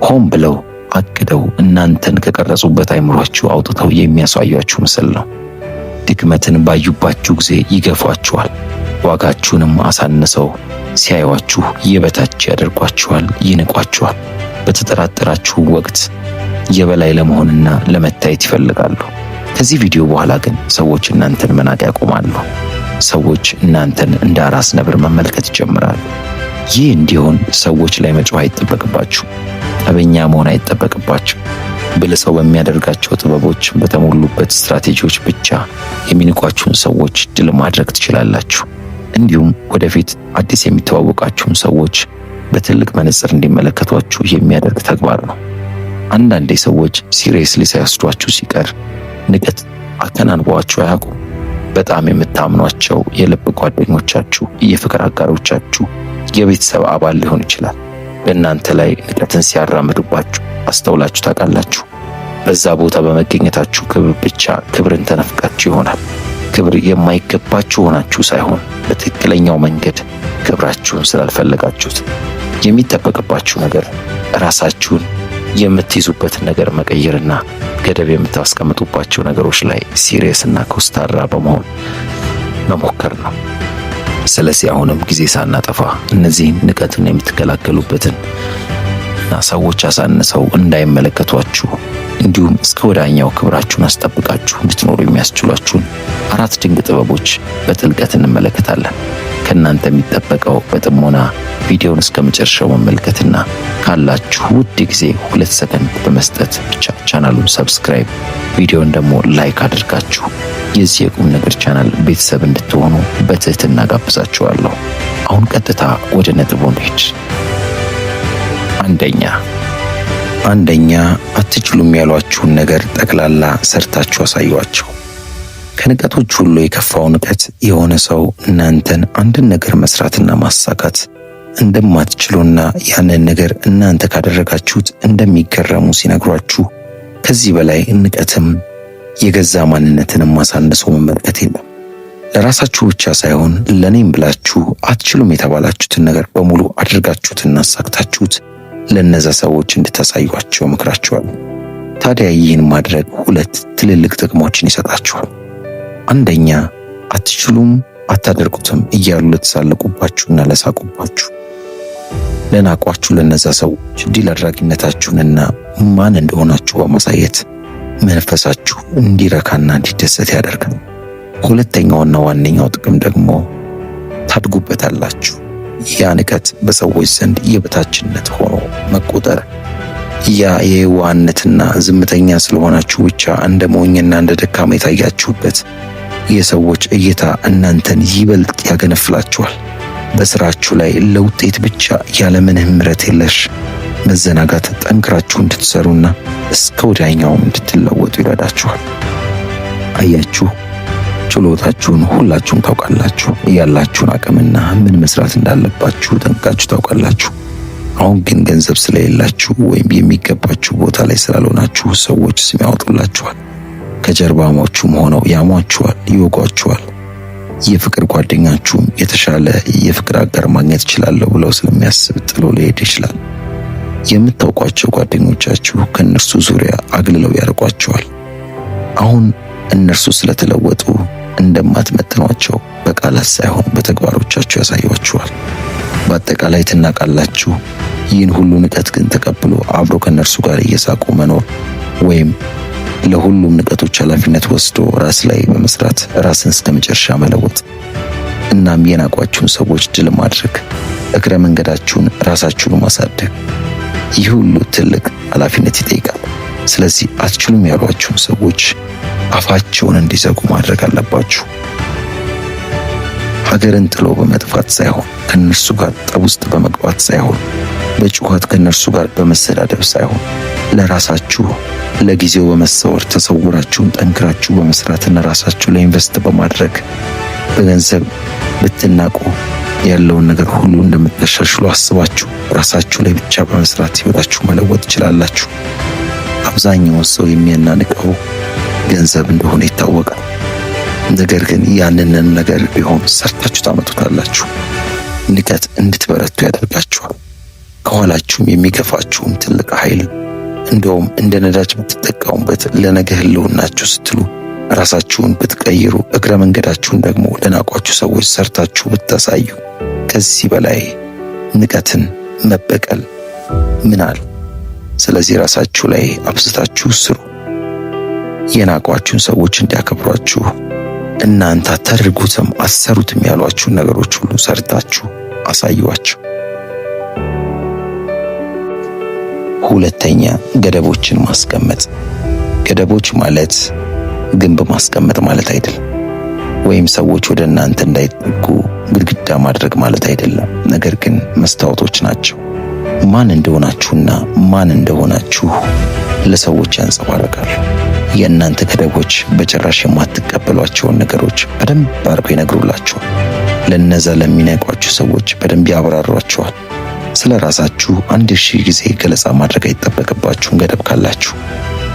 ሆን ብለው አቅደው እናንተን ከቀረጹበት አይምሯችሁ አውጥተው የሚያሳያችሁ ምስል ነው። ድክመትን ባዩባችሁ ጊዜ ይገፏችኋል። ዋጋችሁንም አሳንሰው ሲያዩአችሁ የበታች ያደርጓችኋል፣ ይንቋችኋል። በተጠራጠራችሁ ወቅት የበላይ ለመሆንና ለመታየት ይፈልጋሉ። ከዚህ ቪዲዮ በኋላ ግን ሰዎች እናንተን መናቅ ያቆማሉ። ሰዎች እናንተን እንደ አራስ ነብር መመልከት ይጀምራሉ። ይህ እንዲሆን ሰዎች ላይ መጮህ አይጠበቅባችሁ፣ ጠበኛ መሆን አይጠበቅባችሁ። ብልህ ሰው በሚያደርጋቸው ጥበቦች በተሞሉበት ስትራቴጂዎች ብቻ የሚንቋችሁን ሰዎች ድል ማድረግ ትችላላችሁ። እንዲሁም ወደፊት አዲስ የሚተዋወቃችሁን ሰዎች በትልቅ መነጽር እንዲመለከቷችሁ የሚያደርግ ተግባር ነው። አንዳንዴ ሰዎች ሲሪየስሊ ሳይወስዷችሁ ሲቀር ንቀት አከናንቧችሁ አያውቁም። በጣም የምታምኗቸው የልብ ጓደኞቻችሁ፣ የፍቅር አጋሮቻችሁ፣ የቤተሰብ አባል ሊሆን ይችላል። በእናንተ ላይ ንቀትን ሲያራምዱባችሁ አስተውላችሁ ታውቃላችሁ? በዛ ቦታ በመገኘታችሁ ክብር ብቻ ክብርን ተነፍቃችሁ ይሆናል። ክብር የማይገባችሁ ሆናችሁ ሳይሆን በትክክለኛው መንገድ ክብራችሁን ስላልፈለጋችሁት። የሚጠበቅባችሁ ነገር ራሳችሁን የምትይዙበትን ነገር መቀየርና ገደብ የምታስቀምጡባቸው ነገሮች ላይ ሲሪየስና ኮስታራ በመሆን መሞከር ነው። ስለዚህ አሁንም ጊዜ ሳናጠፋ እነዚህን ንቀትን የምትከላከሉበትን እና ሰዎች አሳንሰው እንዳይመለከቷችሁ እንዲሁም እስከ ወዳኛው ክብራችሁን አስጠብቃችሁ እንድትኖሩ የሚያስችሏችሁን 4 ድንቅ ጥበቦች በጥልቀት እንመለከታለን። ከእናንተ የሚጠበቀው በጥሞና ቪዲዮውን እስከ መጨረሻው መመልከትና ካላችሁ ውድ ጊዜ 2 ሰከንድ በመስጠት ብቻ ቻናሉን ሰብስክራይብ፣ ቪዲዮውን ደግሞ ላይክ አድርጋችሁ የዚህ የቁም ነገር ቻናል ቤተሰብ እንድትሆኑ በትህትና ጋብዛችኋለሁ። አሁን ቀጥታ ወደ ነጥቡ እንሂድ። አንደኛ አትችሉም ያሏችሁን ነገር ጠቅላላ ሰርታችሁ አሳዩአቸው። ከንቀቶች ሁሉ የከፋው ንቀት የሆነ ሰው እናንተን አንድን ነገር መስራትና ማሳካት እንደማትችሉና ያንን ነገር እናንተ ካደረጋችሁት እንደሚገረሙ ሲነግሯችሁ፣ ከዚህ በላይ ንቀትም የገዛ ማንነትንም ማሳነሱ መመልከት የለም። ለራሳችሁ ብቻ ሳይሆን ለኔም ብላችሁ አትችሉም የተባላችሁትን ነገር በሙሉ አድርጋችሁትና አሳክታችሁት ለነዛ ሰዎች እንድታሳዩአቸው መክራችኋል። ታዲያ ይህን ማድረግ 2 ትልልቅ ጥቅሞችን ይሰጣችኋል። አንደኛ፣ አትችሉም፣ አታደርጉትም እያሉ ለተሳለቁባችሁና ለሳቁባችሁ ለናቋችሁ ለነዛ ሰዎች ድል አድራጊነታችሁንና ማን እንደሆናችሁ በማሳየት መንፈሳችሁ እንዲረካና እንዲደሰት ያደርጋል። ሁለተኛውና ዋነኛው ጥቅም ደግሞ ታድጉበታላችሁ። ያ ንቀት በሰዎች ዘንድ የበታችነት ሆኖ መቆጠር፣ ያ የዋህነትና ዝምተኛ ስለሆናችሁ ብቻ እንደ ሞኝና እንደ ደካማ የታያችሁበት የሰዎች እይታ እናንተን ይበልጥ ያገነፍላችኋል። በስራችሁ ላይ ለውጤት ብቻ ያለምንም ምሕረት የለሽ መዘናጋት ጠንክራችሁ እንድትሰሩና እስከ ወዲያኛው እንድትለወጡ ይረዳችኋል። አያችሁ፣ ችሎታችሁን ሁላችሁም ታውቃላችሁ። ያላችሁን አቅምና ምን መስራት እንዳለባችሁ ጠንቅቃችሁ ታውቃላችሁ። አሁን ግን ገንዘብ ስለሌላችሁ ወይም የሚገባችሁ ቦታ ላይ ስላልሆናችሁ ሰዎች ስም ያወጡላችኋል። ከጀርባሞቹም ሆነው ያሟችኋል፣ ይወጓችኋል። የፍቅር ጓደኛችሁም የተሻለ የፍቅር አጋር ማግኘት ይችላለሁ ብለው ስለሚያስብ ጥሎ ሊሄድ ይችላል። የምታውቋቸው ጓደኞቻችሁ ከእነርሱ ዙሪያ አግልለው ያርቋቸዋል። አሁን እነርሱ ስለተለወጡ እንደማትመጥኗቸው በቃላት ሳይሆን በተግባሮቻችሁ ያሳያችኋል። በአጠቃላይ ትናቃላችሁ። ይህን ሁሉ ንቀት ግን ተቀብሎ አብሮ ከእነርሱ ጋር እየሳቁ መኖር ወይም ለሁሉም ንቀቶች ኃላፊነት ወስዶ ራስ ላይ በመስራት ራስን እስከ መጨረሻ መለወጥ። እናም የናቋችሁን ሰዎች ድል ማድረግ፣ እግረ መንገዳችሁን ራሳችሁን ማሳደግ። ይህ ሁሉ ትልቅ ኃላፊነት ይጠይቃል። ስለዚህ አትችሉም ያሏችሁን ሰዎች አፋቸውን እንዲዘጉ ማድረግ አለባችሁ። ሀገርን ጥሎ በመጥፋት ሳይሆን ከነርሱ ጋር ጠብ ውስጥ በመግባት ሳይሆን በጩኸት ከነርሱ ጋር በመሰዳደብ ሳይሆን ለራሳችሁ ለጊዜው በመሰወር ተሰውራችሁን ጠንክራችሁ በመስራትና ራሳችሁ ላይ ኢንቨስት በማድረግ በገንዘብ ብትናቁ ያለውን ነገር ሁሉ እንደምታሻሽሉ አስባችሁ ራሳችሁ ላይ ብቻ በመስራት ህይወታችሁ መለወጥ ትችላላችሁ። አብዛኛውን ሰው የሚያናንቀው ገንዘብ እንደሆነ ይታወቃል። ነገር ግን ያንንን ነገር ቢሆን ሰርታችሁ ታመጡታላችሁ። ንቀት እንድትበረቱ ያደርጋችኋል። ከኋላችሁም የሚገፋችሁም ትልቅ ኃይል እንደውም እንደ ነዳጅ ብትጠቀሙበት ለነገ ህልውናችሁ ስትሉ ራሳችሁን ብትቀይሩ እግረ መንገዳችሁን ደግሞ ለናቋችሁ ሰዎች ሰርታችሁ ብታሳዩ ከዚህ በላይ ንቀትን መበቀል ምን አለ? ስለዚህ ራሳችሁ ላይ አብዝታችሁ ስሩ። የናቋችሁን ሰዎች እንዲያከብሯችሁ እናንተ አታደርጉትም አሰሩትም ያሏችሁን ነገሮች ሁሉ ሰርታችሁ አሳዩዋቸው። ሁለተኛ፣ ገደቦችን ማስቀመጥ። ገደቦች ማለት ግንብ ማስቀመጥ ማለት አይደለም፣ ወይም ሰዎች ወደ እናንተ እንዳይጠጉ ግድግዳ ማድረግ ማለት አይደለም። ነገር ግን መስታወቶች ናቸው። ማን እንደሆናችሁና ማን እንደሆናችሁ ለሰዎች ያንጸባርቃሉ። የእናንተ ገደቦች በጭራሽ የማትቀበሏቸውን ነገሮች በደንብ አድርገው ይነግሩላችኋል። ለነዛ ለሚነቋችሁ ሰዎች በደንብ ያብራሯቸዋል። ስለ ራሳችሁ 1000 ጊዜ ገለጻ ማድረግ አይጠበቅባችሁም። ገደብ ካላችሁ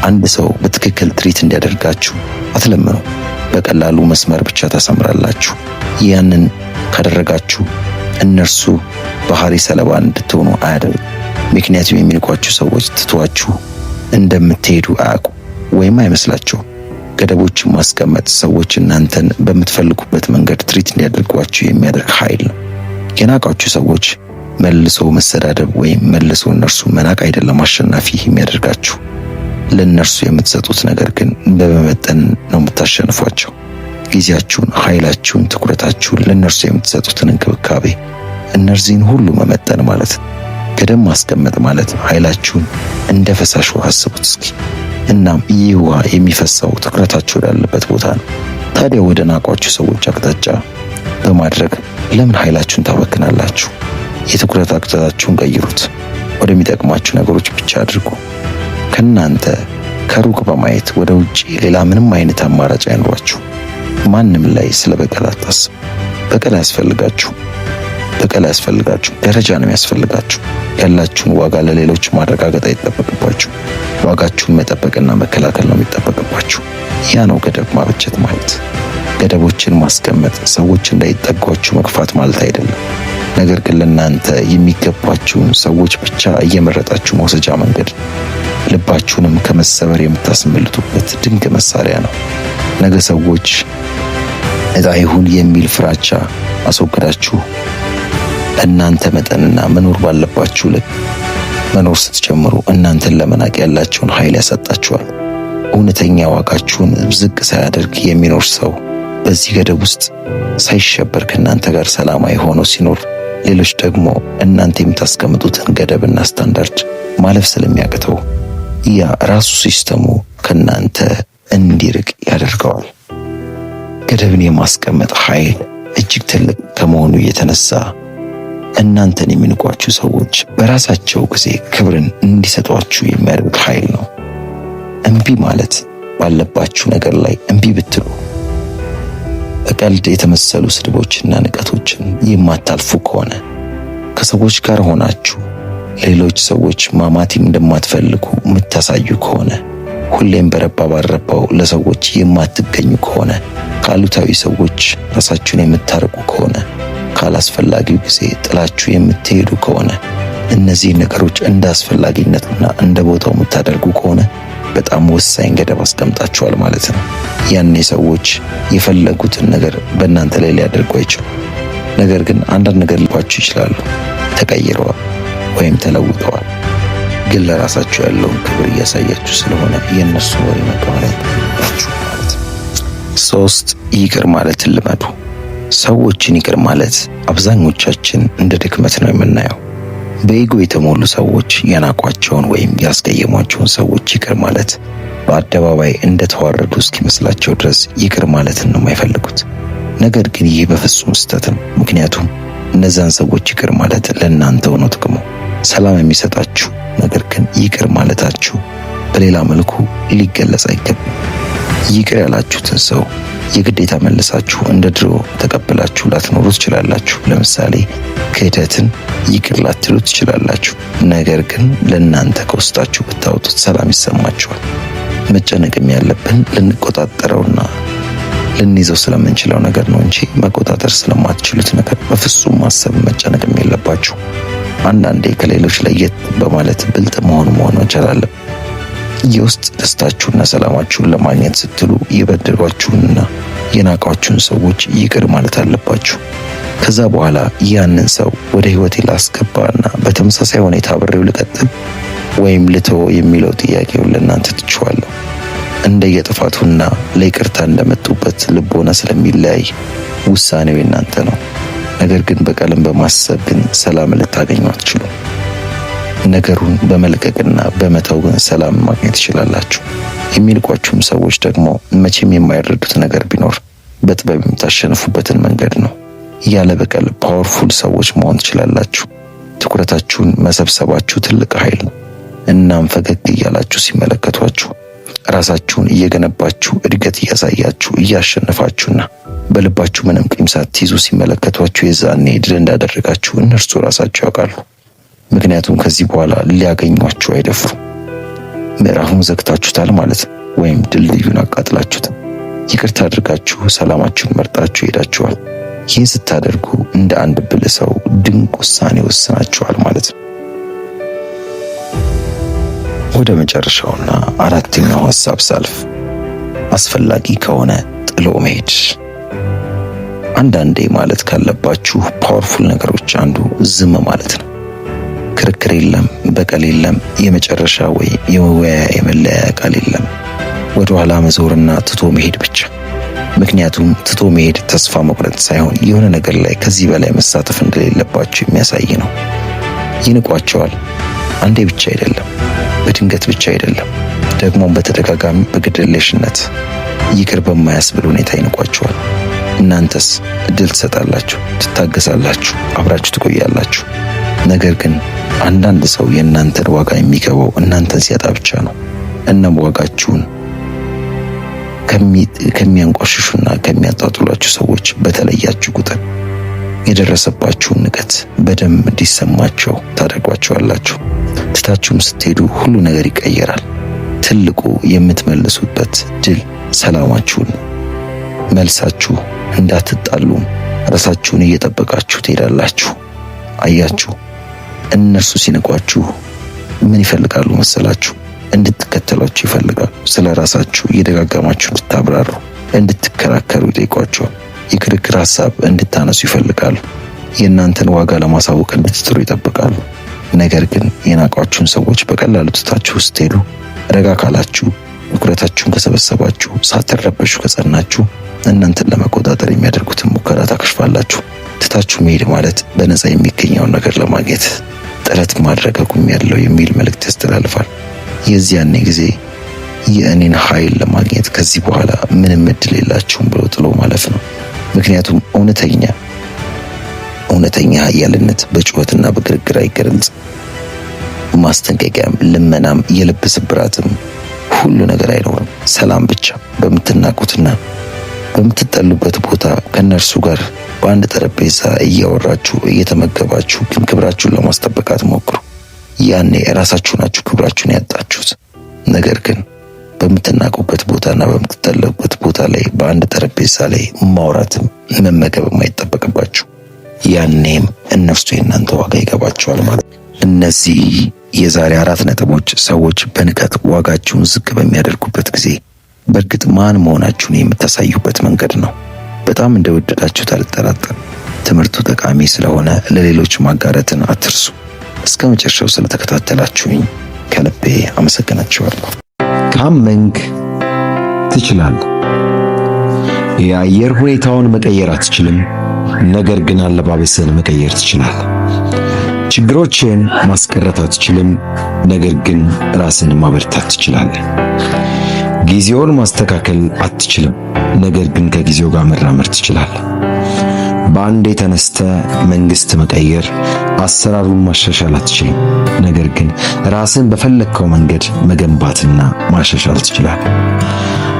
አንድ ሰው በትክክል ትሪት እንዲያደርጋችሁ አትለምኑ። በቀላሉ መስመር ብቻ ታሰምራላችሁ። ያንን ካደረጋችሁ እነርሱ ባህሪ ሰለባ እንድትሆኑ አያደርግ። ምክንያቱም የሚልኳችሁ ሰዎች ትቷችሁ እንደምትሄዱ አያውቁ ወይም አይመስላቸው። ገደቦችን ማስቀመጥ ሰዎች እናንተን በምትፈልጉበት መንገድ ትሪት እንዲያደርጓችሁ የሚያደርግ ኃይል ነው። የናቃችሁ ሰዎች መልሶ መሰዳደብ ወይም መልሶ እነርሱ መናቅ አይደለም አሸናፊ የሚያደርጋችሁ። ለእነርሱ የምትሰጡት ነገር ግን በመመጠን ነው የምታሸንፏቸው። ጊዜያችሁን፣ ኃይላችሁን፣ ትኩረታችሁን ለእነርሱ የምትሰጡትን እንክብካቤ፣ እነርዚህን ሁሉ መመጠን ማለት ነው። ገደብ ማስቀመጥ ማለት ኃይላችሁን እንደ ፈሳሽ ውሃ አስቡት እስኪ። እናም ይህ ውሃ የሚፈሳው ትኩረታችሁ ወዳለበት ቦታ ነው። ታዲያ ወደ ናቋችሁ ሰዎች አቅጣጫ በማድረግ ለምን ኃይላችሁን ታበክናላችሁ? የትኩረት አቅጣጫችሁን ቀይሩት። ወደሚጠቅማችሁ ነገሮች ብቻ አድርጉ። ከናንተ ከሩቅ በማየት ወደ ውጪ ሌላ ምንም አይነት አማራጭ አይኖራችሁ። ማንም ላይ ስለ በቀል አታስቡ። በቀል አያስፈልጋችሁ። ደረጃ ነው ያስፈልጋችሁ። ያላችሁን ዋጋ ለሌሎች ማረጋገጥ አይጠበቅባችሁ። ዋጋችሁን መጠበቅና መከላከል ነው የሚጠበቅባችሁ። ያ ነው ገደብ ማበጀት ማለት። ገደቦችን ማስቀመጥ ሰዎች እንዳይጠጓችሁ መግፋት ማለት አይደለም። ነገር ግን ለእናንተ የሚገባችሁን ሰዎች ብቻ እየመረጣችሁ መውሰጃ መንገድ፣ ልባችሁንም ከመሰበር የምታስመልጡበት ድንቅ መሳሪያ ነው። ነገ ሰዎች እጣ ይሁን የሚል ፍራቻ አስወግዳችሁ እናንተ መጠንና መኖር ባለባችሁ ልክ መኖር ስትጀምሩ እናንተን ለመናቅ ያላችሁን ኃይል ያሰጣችኋል። እውነተኛ ዋጋችሁን ዝቅ ሳያደርግ የሚኖር ሰው በዚህ ገደብ ውስጥ ሳይሸበር ከእናንተ ጋር ሰላማዊ ሆኖ ሲኖር፣ ሌሎች ደግሞ እናንተ የምታስቀምጡትን ገደብና ስታንዳርድ ማለፍ ስለሚያቅተው ያ ራሱ ሲስተሙ ከእናንተ እንዲርቅ ያደርገዋል። ገደብን የማስቀመጥ ኃይል እጅግ ትልቅ ከመሆኑ የተነሳ እናንተን የሚንቋችሁ ሰዎች በራሳቸው ጊዜ ክብርን እንዲሰጧችሁ የሚያደርግ ኃይል ነው። እምቢ ማለት ባለባችሁ ነገር ላይ እምቢ ብትሉ በቀልድ የተመሰሉ ስድቦችና ንቀቶችን የማታልፉ ከሆነ፣ ከሰዎች ጋር ሆናችሁ ሌሎች ሰዎች ማማቲም እንደማትፈልጉ የምታሳዩ ከሆነ፣ ሁሌም በረባ ባረባው ለሰዎች የማትገኙ ከሆነ፣ ከአሉታዊ ሰዎች ራሳችሁን የምታርቁ ከሆነ፣ ካላስፈላጊው ጊዜ ጥላችሁ የምትሄዱ ከሆነ፣ እነዚህ ነገሮች እንደ አስፈላጊነቱና እንደ ቦታው የምታደርጉ ከሆነ በጣም ወሳኝ ገደብ አስቀምጣችኋል ማለት ነው። ያኔ ሰዎች የፈለጉትን ነገር በእናንተ ላይ ሊያደርጉ አይችሉም። ነገር ግን አንዳንድ ነገር ሊባችሁ ይችላሉ። ተቀይረዋል ወይም ተለውጠዋል። ግን ለራሳችሁ ያለውን ክብር እያሳያችሁ ስለሆነ የእነሱ ወሬ መቀበል አይጠበቅባችሁ ማለት ነው። 3 ይቅር ማለትን ልመዱ። ሰዎችን ይቅር ማለት አብዛኞቻችን እንደ ድክመት ነው የምናየው። በኢጎ የተሞሉ ሰዎች የናቋቸውን ወይም ያስቀየሟቸውን ሰዎች ይቅር ማለት በአደባባይ እንደተዋረዱ እስኪመስላቸው ድረስ ይቅር ማለትን ነው የማይፈልጉት። ነገር ግን ይህ በፍጹም ስህተት ነው። ምክንያቱም እነዛን ሰዎች ይቅር ማለት ለእናንተው ነው ጥቅሙ። ሰላም የሚሰጣችሁ ነገር ግን ይቅር ማለታችሁ በሌላ መልኩ ሊገለጽ አይገባም። ይቅር ያላችሁትን ሰው የግዴታ መልሳችሁ እንደ ድሮ ተቀብላችሁ ላትኖሩ ትችላላችሁ። ለምሳሌ ክህደትን ይቅር ላትሉ ትችላላችሁ። ነገር ግን ለእናንተ ከውስጣችሁ ብታወጡት ሰላም ይሰማችኋል። መጨነቅም ያለብን ልንቆጣጠረውና ልንይዘው ስለምንችለው ነገር ነው እንጂ መቆጣጠር ስለማትችሉት ነገር በፍጹም ማሰብ መጨነቅም የለባችሁ። አንዳንዴ ከሌሎች ለየት በማለት ብልጥ መሆን መቻል አለብን። የውስጥ ደስታችሁና ሰላማችሁን ለማግኘት ስትሉ የበደሏችሁንና የናቋችሁን ሰዎች ይቅር ማለት አለባችሁ። ከዛ በኋላ ያንን ሰው ወደ ህይወቴ ላስገባና በተመሳሳይ ሁኔታ አብሬው ልቀጥል ወይም ልተው የሚለው ጥያቄውን ለእናንተ ትችዋለሁ። እንደየጥፋቱና ለይቅርታ እንደመጡበት ልቦና ስለሚለያይ ውሳኔው የእናንተ ነው። ነገር ግን በቀለም በማሰብ ግን ሰላም ልታገኙ አትችሉም። ነገሩን በመልቀቅና በመተው ግን ሰላም ማግኘት ትችላላችሁ። የሚልቋችሁም ሰዎች ደግሞ መቼም የማይረዱት ነገር ቢኖር በጥበብ የምታሸንፉበትን መንገድ ነው። ያለ በቀል ፓወርፉል ሰዎች መሆን ትችላላችሁ። ትኩረታችሁን መሰብሰባችሁ ትልቅ ኃይል ነው። እናም ፈገግ እያላችሁ ሲመለከቷችሁ ራሳችሁን እየገነባችሁ እድገት እያሳያችሁ እያሸነፋችሁና በልባችሁ ምንም ቂም ሳትይዙ ሲመለከቷችሁ የዛኔ ድል እንዳደረጋችሁ እነርሱ ራሳቸው ያውቃሉ። ምክንያቱም ከዚህ በኋላ ሊያገኟችሁ አይደፍሩም። ምዕራፉን ዘግታችሁታል ማለት ነው፣ ወይም ድልድዩን አቃጥላችሁት ይቅርታ አድርጋችሁ ሰላማችሁን መርጣችሁ ሄዳችኋል። ይህን ስታደርጉ እንደ አንድ ብልህ ሰው ድንቅ ውሳኔ ወስናችኋል ማለት ነው። ወደ መጨረሻውና አራተኛው ሐሳብ ሳልፍ አስፈላጊ ከሆነ ጥሎ መሄድ። አንዳንዴ ማለት ካለባችሁ ፓወርፉል ነገሮች አንዱ ዝም ማለት ነው። ክርክር የለም፣ በቀል የለም፣ የመጨረሻ ወይ የመወያያ የመለያ ቃል የለም። ወደ ኋላ መዞርና ትቶ መሄድ ብቻ። ምክንያቱም ትቶ መሄድ ተስፋ መቁረጥ ሳይሆን የሆነ ነገር ላይ ከዚህ በላይ መሳተፍ እንደሌለባችሁ የሚያሳይ ነው። ይንቋቸዋል። አንዴ ብቻ አይደለም፣ በድንገት ብቻ አይደለም፣ ደግሞም በተደጋጋሚ በግድየለሽነት ይቅር በማያስብል ሁኔታ ይንቋቸዋል። እናንተስ እድል ትሰጣላችሁ፣ ትታገሳላችሁ፣ አብራችሁ ትቆያላችሁ። ነገር ግን አንዳንድ ሰው የእናንተን ዋጋ የሚገባው እናንተን ሲያጣ ብቻ ነው። እናም ዋጋችሁን ከሚያንቋሽሹና ከሚያጣጥሏችሁ ሰዎች በተለያችሁ ቁጥር የደረሰባችሁን ንቀት በደንብ እንዲሰማቸው ታደርጓቸዋላችሁ። ትታችሁም ስትሄዱ ሁሉ ነገር ይቀየራል። ትልቁ የምትመልሱበት ድል ሰላማችሁን፣ መልሳችሁ እንዳትጣሉ ራሳችሁን እየጠበቃችሁ ትሄዳላችሁ። አያችሁ፣ እነርሱ ሲንቋችሁ ምን ይፈልጋሉ መሰላችሁ? እንድትከተሏችሁ ይፈልጋሉ። ስለ ራሳችሁ እየደጋገማችሁ እንድታብራሩ፣ እንድትከራከሩ ይጠይቋችኋል። የክርክር ሐሳብ እንድታነሱ ይፈልጋሉ። የእናንተን ዋጋ ለማሳወቅ እንድትጥሩ ይጠብቃሉ። ነገር ግን የናቋችሁን ሰዎች በቀላሉ ትታችሁ ስትሄዱ፣ ረጋ ካላችሁ፣ ትኩረታችሁን ከሰበሰባችሁ፣ ሳትረበሹ ከጸናችሁ፣ እናንተን ለመቆጣጠር የሚያደርጉትን ሙከራ ታከሽፋላችሁ። ትታችሁ መሄድ ማለት በነፃ የሚገኘውን ነገር ለማግኘት ጥረት ማድረግ አቁሜያለሁ የሚል መልእክት ያስተላልፋል። የዚያኔ ጊዜ የእኔን ኃይል ለማግኘት ከዚህ በኋላ ምንም እድል የላችሁም ብሎ ጥሎ ማለፍ ነው። ምክንያቱም እውነተኛ ኃያልነት በጩኸትና በግርግር አይገለጽም። ማስጠንቀቂያም፣ ልመናም፣ የልብ ስብራትም ሁሉ ነገር አይኖርም። ሰላም ብቻ በምትናቁትና በምትጠሉበት ቦታ ከነርሱ ጋር በአንድ ጠረጴዛ እያወራችሁ እየተመገባችሁ ግን ክብራችሁን ለማስጠበቅ አትሞክሩ። ያኔ ራሳችሁ ናችሁ ክብራችሁን ያጣችሁት። ነገር ግን በምትናቁበት ቦታና በምትጠሉበት ቦታ ላይ በአንድ ጠረጴዛ ላይ ማውራትም መመገብም አይጠበቅባችሁ። ያኔም እነርሱ የእናንተ ዋጋ ይገባቸዋል ማለት ነው። እነዚህ የዛሬ 4 ነጥቦች ሰዎች በንቀት ዋጋችሁን ዝቅ በሚያደርጉበት ጊዜ በእርግጥ ማን መሆናችሁን የምታሳዩበት መንገድ ነው። በጣም እንደወደዳችሁት አልጠራጠርም። ትምህርቱ ጠቃሚ ስለሆነ ለሌሎች ማጋራትን አትርሱ። እስከ መጨረሻው ስለተከታተላችሁኝ ከልቤ አመሰግናችኋለሁ። ካመንክ ትችላለህ። የአየር ሁኔታውን መቀየር አትችልም፣ ነገር ግን አለባበስን መቀየር ትችላለህ። ችግሮችን ማስቀረት አትችልም፣ ነገር ግን ራስን ማበርታት ትችላለህ። ጊዜውን ማስተካከል አትችልም፣ ነገር ግን ከጊዜው ጋር መራመድ ትችላለህ። በአንዴ ተነስተ መንግስት መቀየር፣ አሰራሩን ማሻሻል አትችልም፣ ነገር ግን ራስን በፈለግከው መንገድ መገንባትና ማሻሻል ትችላለህ።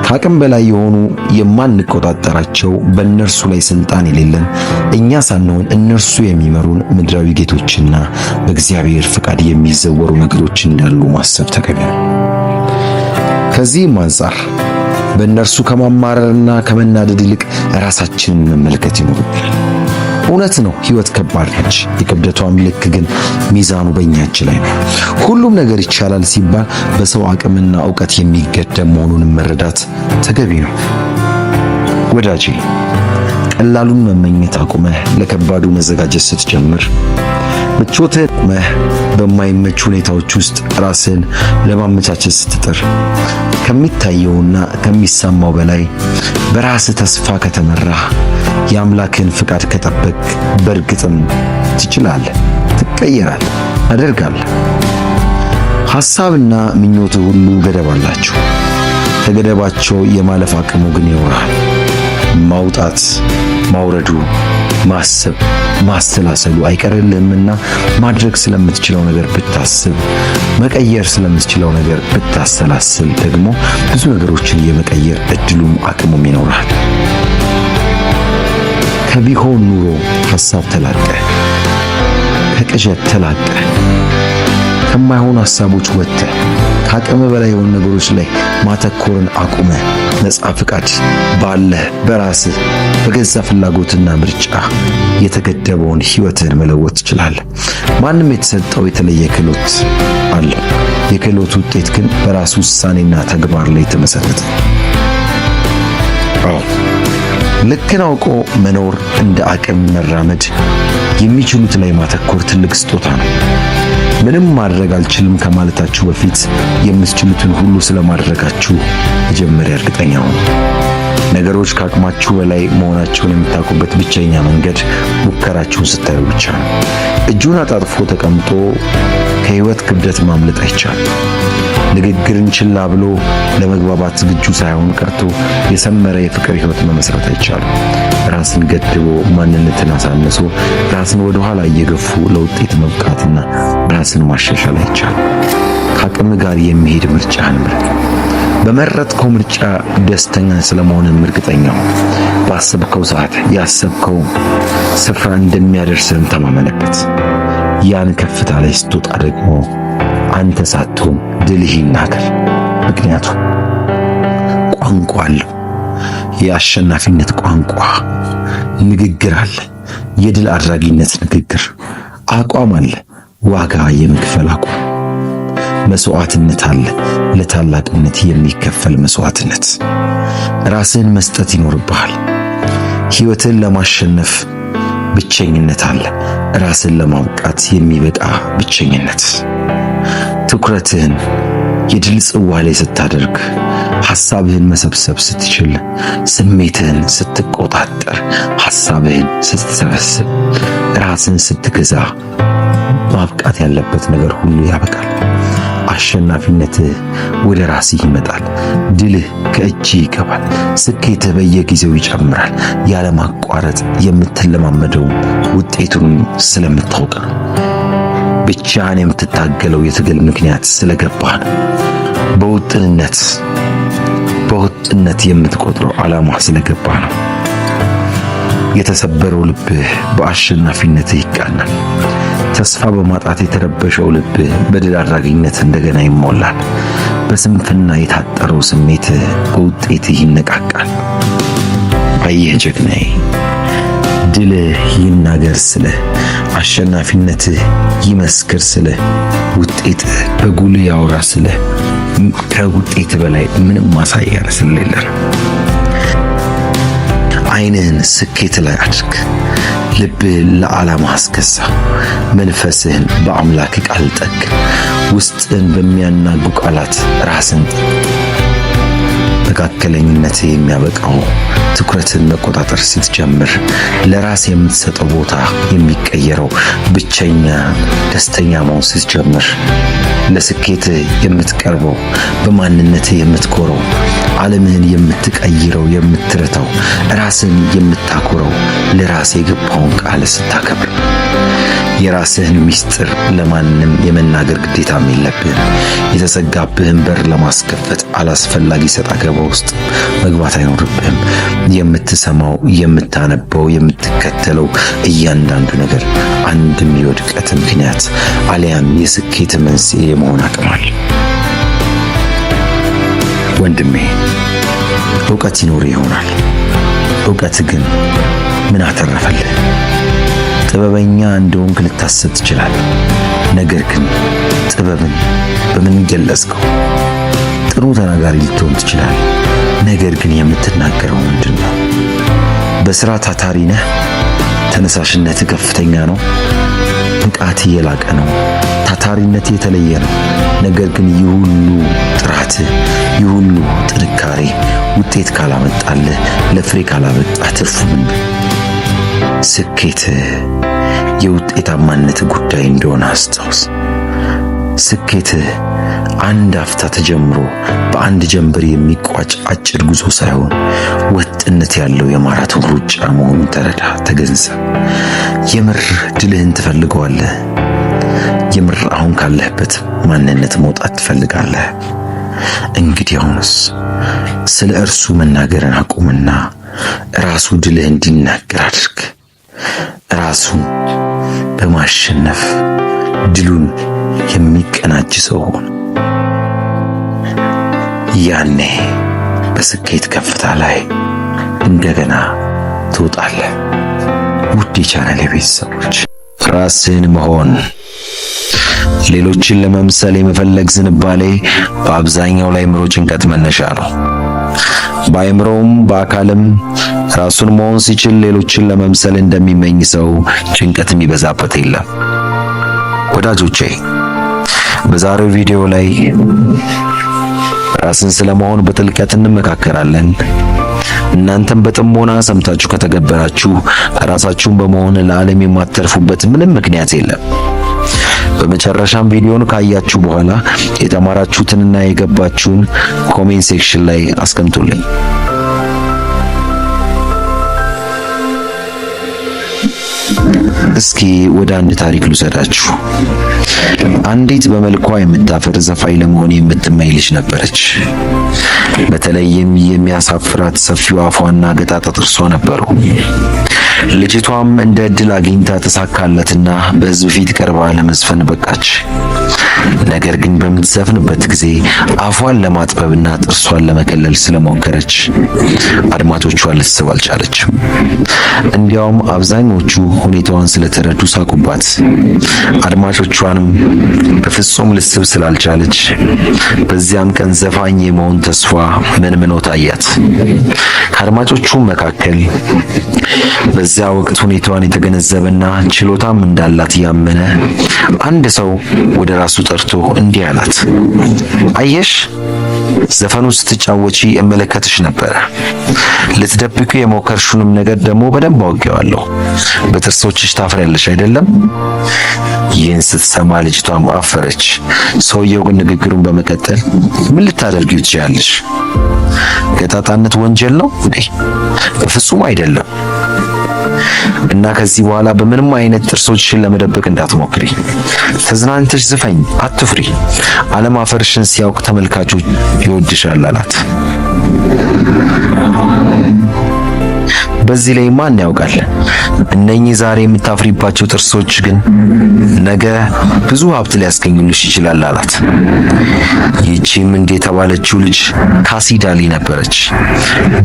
ከአቅም በላይ የሆኑ የማንቆጣጠራቸው በእነርሱ ላይ ስልጣን የሌለን እኛ ሳንሆን እነርሱ የሚመሩን ምድራዊ ጌቶችና በእግዚአብሔር ፍቃድ የሚዘወሩ ነገሮች እንዳሉ ማሰብ ተገቢ ነው። ከዚህም አንጻር በእነርሱ ከማማረርና ከመናደድ ይልቅ ራሳችንን መመልከት ይኖርብናል። እውነት ነው፣ ሕይወት ከባድ ነች። የክብደቷም ልክ ግን ሚዛኑ በእኛ እጅ ላይ ነው። ሁሉም ነገር ይቻላል ሲባል በሰው አቅምና ዕውቀት የሚገደብ መሆኑን መረዳት ተገቢ ነው። ወዳጄ፣ ቀላሉን መመኘት አቁመህ ለከባዱ መዘጋጀት ስትጀምር፣ ምቾትህን አቁመህ በማይመች ሁኔታዎች ውስጥ ራስን ለማመቻቸት ስትጥር፣ ከሚታየውና ከሚሰማው በላይ በራስ ተስፋ ከተመራህ፣ የአምላክን ፍቃድ ከጠበቅ፣ በእርግጥም ትችላለህ፣ ትቀየራለህ፣ ታደርጋለህ። ሐሳብና ምኞት ሁሉ ገደብ አላቸው። ከገደባቸው የማለፍ አቅሙ ግን ይኖራል። ማውጣት ማውረዱ፣ ማሰብ ማሰላሰሉ አይቀርልህምና ማድረግ ስለምትችለው ነገር ብታስብ፣ መቀየር ስለምትችለው ነገር ብታሰላስል ደግሞ ብዙ ነገሮችን የመቀየር እድሉም አቅሙም ይኖራል። ከቢሆን ኑሮ ሐሳብ ተላቀ፣ ከቅዠት ተላቀ፣ ከማይሆኑ ሐሳቦች ወጥተህ ከአቅም በላይ የሆኑ ነገሮች ላይ ማተኮርን አቁመ ነፃ ፍቃድ ባለህ በራስህ በገዛ ፍላጎትና ምርጫ የተገደበውን ሕይወትን መለወጥ ትችላለህ። ማንም የተሰጠው የተለየ ክህሎት አለ። የክህሎት ውጤት ግን በራሱ ውሳኔና ተግባር ላይ የተመሰረተ። ልክን አውቆ መኖር፣ እንደ አቅም መራመድ፣ የሚችሉት ላይ ማተኮር ትልቅ ስጦታ ነው። ምንም ማድረግ አልችልም ከማለታችሁ በፊት የምትችሉትን ሁሉ ስለማድረጋችሁ መጀመሪያ እርግጠኛ ሁኑ። ነገሮች ከአቅማችሁ በላይ መሆናቸውን የምታውቁበት ብቸኛ መንገድ ሙከራችሁን ስታዩ ብቻ ነው። እጁን አጣጥፎ ተቀምጦ ከሕይወት ክብደት ማምለጥ አይቻልም። ንግግርን ችላ ብሎ ለመግባባት ዝግጁ ሳይሆን ቀርቶ የሰመረ የፍቅር ሕይወት መመስረት አይቻልም። ራስን ገድቦ ማንነትን አሳንሶ ራስን ወደ ኋላ እየገፉ ለውጤት መብቃትና ራስን ማሻሻል አይቻልም። ከአቅም ጋር የሚሄድ ምርጫህን ምረጥ። በመረጥከው ምርጫ ደስተኛ ስለመሆንም እርግጠኛ ሁን። ባሰብከው ሰዓት ያሰብከው ስፍራ እንደሚያደርስህም ተማመነበት። ያን ከፍታ ላይ ስትወጣ ደግሞ አንተ ሳትሆን ድልህ ይናገር። ምክንያቱም ቋንቋ አለው። የአሸናፊነት ቋንቋ ንግግር አለ። የድል አድራጊነት ንግግር አቋም አለ። ዋጋ የመክፈል አቋም መስዋዕትነት አለ። ለታላቅነት የሚከፈል መስዋዕትነት ራስን መስጠት ይኖርብሃል። ሕይወትን ለማሸነፍ ብቸኝነት አለ። ራስን ለማብቃት የሚበቃ ብቸኝነት። ትኩረትህን የድል ጽዋ ላይ ስታደርግ፣ ሐሳብህን መሰብሰብ ስትችል፣ ስሜትህን ስትቆጣጠር፣ ሐሳብህን ስትሰበስብ፣ ራስን ስትገዛ፣ ማብቃት ያለበት ነገር ሁሉ ያበቃል። አሸናፊነትህ ወደ ራስህ ይመጣል። ድልህ ከእጅህ ይገባል። ስኬትህ በየጊዜው ይጨምራል። ያለማቋረጥ የምትለማመደው ውጤቱን ስለምታውቅ ነው። ብቻህን የምትታገለው የትግል ምክንያት ስለገባህ ነው። በውጥንነት በወጥነት የምትቆጥረው ዓላማ ስለገባ ነው። የተሰበረው ልብህ በአሸናፊነትህ ይቃናል። ተስፋ በማጣት የተረበሸው ልብህ በድል አድራጊነት እንደገና ይሞላል። በስንፍና የታጠረው ስሜትህ በውጤትህ ይነቃቃል። አየህ ጀግናዬ፣ ድልህ ይናገር ስለህ፣ አሸናፊነትህ ይመስክር ስለህ፣ ውጤትህ በጉልህ ያወራ ስለህ፣ ከውጤት በላይ ምንም ማሳያ ስለሌለ ዓይንህን ስኬት ላይ አድርግ። ልብህን ለዓላማ አስገዛ። መንፈስህን በአምላክ ቃል ጠግ። ውስጥህን በሚያናጉ ቃላት ራስን መካከለኝነት የሚያበቃው ትኩረትን መቆጣጠር ስትጀምር፣ ለራስ የምትሰጠው ቦታ የሚቀየረው ብቸኛ ደስተኛ መሆን ስትጀምር፣ ለስኬትህ የምትቀርበው በማንነትህ የምትኮረው፣ ዓለምህን የምትቀይረው የምትረታው፣ ራስህን የምታኮረው ለራስ የገባውን ቃል ስታከብር፣ የራስህን ምስጢር ለማንም የመናገር ግዴታም የለብህም። የተዘጋብህን በር ለማስከፈት አላስፈላጊ ሰጣ ገባ ውስጥ መግባት አይኖርብህም። የምትሰማው፣ የምታነበው፣ የምትከተለው እያንዳንዱ ነገር አንድም የውድቀት ምክንያት አሊያም የስኬት መንስኤ የመሆን አቅም አለ። ወንድሜ፣ ዕውቀት ይኖር ይሆናል። ዕውቀት ግን ምን አተረፈልህ? ጥበበኛ እንደሆንክ ልታስብ ትችላለህ። ነገር ግን ጥበብን በምን ገለጽከው? ጥሩ ተናጋሪ ልትሆን ትችላለህ። ነገር ግን የምትናገረው ምንድን ነው? በስራ ታታሪ ነህ? ተነሳሽነት ከፍተኛ ነው? ንቃት የላቀ ነው? ታታሪነት የተለየ ነው? ነገር ግን ይህ ሁሉ ጥራት፣ ይህ ሁሉ ጥንካሬ ውጤት ካላመጣልህ፣ ለፍሬ ካላበቃ ትርፉ ምንድን? ስኬት የውጤታማነት ጉዳይ እንደሆነ አስታውስ። ስኬት አንድ አፍታ ተጀምሮ በአንድ ጀንበር የሚቋጭ አጭር ጉዞ ሳይሆን ወጥነት ያለው የማራቶን ሩጫ መሆኑን ተረዳ፣ ተገንዘብ። የምር ድልህን ትፈልገዋለህ? የምር አሁን ካለህበት ማንነት መውጣት ትፈልጋለህ? እንግዲያውስ ስለ እርሱ መናገርን አቁምና ራሱ ድልህ እንዲናገር አድርግ። ራሱን በማሸነፍ ድሉን የሚቀናጅ ሰው ሆነ። ያኔ በስኬት ከፍታ ላይ እንደገና ትወጣለህ። ውድ የቻናሌ ቤተሰቦች፣ ራስን መሆን ሌሎችን ለመምሰል የመፈለግ ዝንባሌ በአብዛኛው ለአእምሮ ጭንቀት መነሻ ነው። በአእምሮም በአካልም ራሱን መሆን ሲችል ሌሎችን ለመምሰል እንደሚመኝ ሰው ጭንቀት የሚበዛበት የለም። ወዳጆቼ፣ በዛሬው ቪዲዮ ላይ ራስን ስለመሆን በጥልቀት እንመካከራለን። እናንተም በጥሞና ሰምታችሁ ከተገበራችሁ ራሳችሁን በመሆን ለዓለም የማትተርፉበት ምንም ምክንያት የለም። በመጨረሻም ቪዲዮን ካያችሁ በኋላ የተማራችሁትንና የገባችሁን ኮሜንት ሴክሽን ላይ አስቀምጡልኝ። እስኪ ወደ አንድ ታሪክ ልውሰዳችሁ። አንዲት በመልኳ የምታፈር ዘፋኝ ለመሆን የምትመኝ ልጅ ነበረች። በተለይም የሚያሳፍራት ሰፊው አፏና ገጣጣ ጥርሷ ነበሩ። ልጅቷም እንደ ዕድል አግኝታ ተሳካለትና በሕዝብ ፊት ቀርባ ለመዝፈን በቃች። ነገር ግን በምትዘፍንበት ጊዜ አፏን ለማጥበብና ጥርሷን ለመከለል ስለሞከረች አድማጮቿን ልትስብ አልቻለችም። እንዲያውም አብዛኞቹ ሁኔታዋን ስለተረዱ ሳቁባት። አድማጮቿንም በፍጹም ልትስብ ስላልቻለች በዚያም ቀን ዘፋኝ የመሆን ተስፋ መንምኖ ታያት። ከአድማጮቹ መካከል በዚያ ወቅት ሁኔታዋን የተገነዘበና ችሎታም እንዳላት ያመነ አንድ ሰው ወደ ራሱ ጠርቶ እንዲህ አላት። አየሽ፣ ዘፈኑ ስትጫወቺ እመለከትሽ ነበር። ልትደብቁ የሞከርሽውንም ነገር ደግሞ በደንብ አውቄዋለሁ። በጥርሶችሽ ታፍሪያለሽ አይደለም? ይህን ስትሰማ ልጅቷም አፈረች። ሰውየው ግን ንግግሩን በመቀጠል ምን ልታደርጊው ትችያለሽ? ገጣጣነት ወንጀል ነው እንዴ? በፍጹም አይደለም። እና ከዚህ በኋላ በምንም አይነት ጥርሶችሽን ለመደበቅ እንዳትሞክሪ። ተዝናንተሽ ዝፈኝ፣ አትፍሪ። ዓለም አፈርሽን ሲያውቅ ተመልካቹ ይወድሻል አላት። በዚህ ላይ ማን ያውቃል? እነኚህ ዛሬ የምታፍሪባቸው ጥርሶች ግን ነገ ብዙ ሀብት ሊያስገኙልሽ ይችላል አላት። ይህቺም እንደ የተባለችው ልጅ ካሲ ዳሊ ነበረች።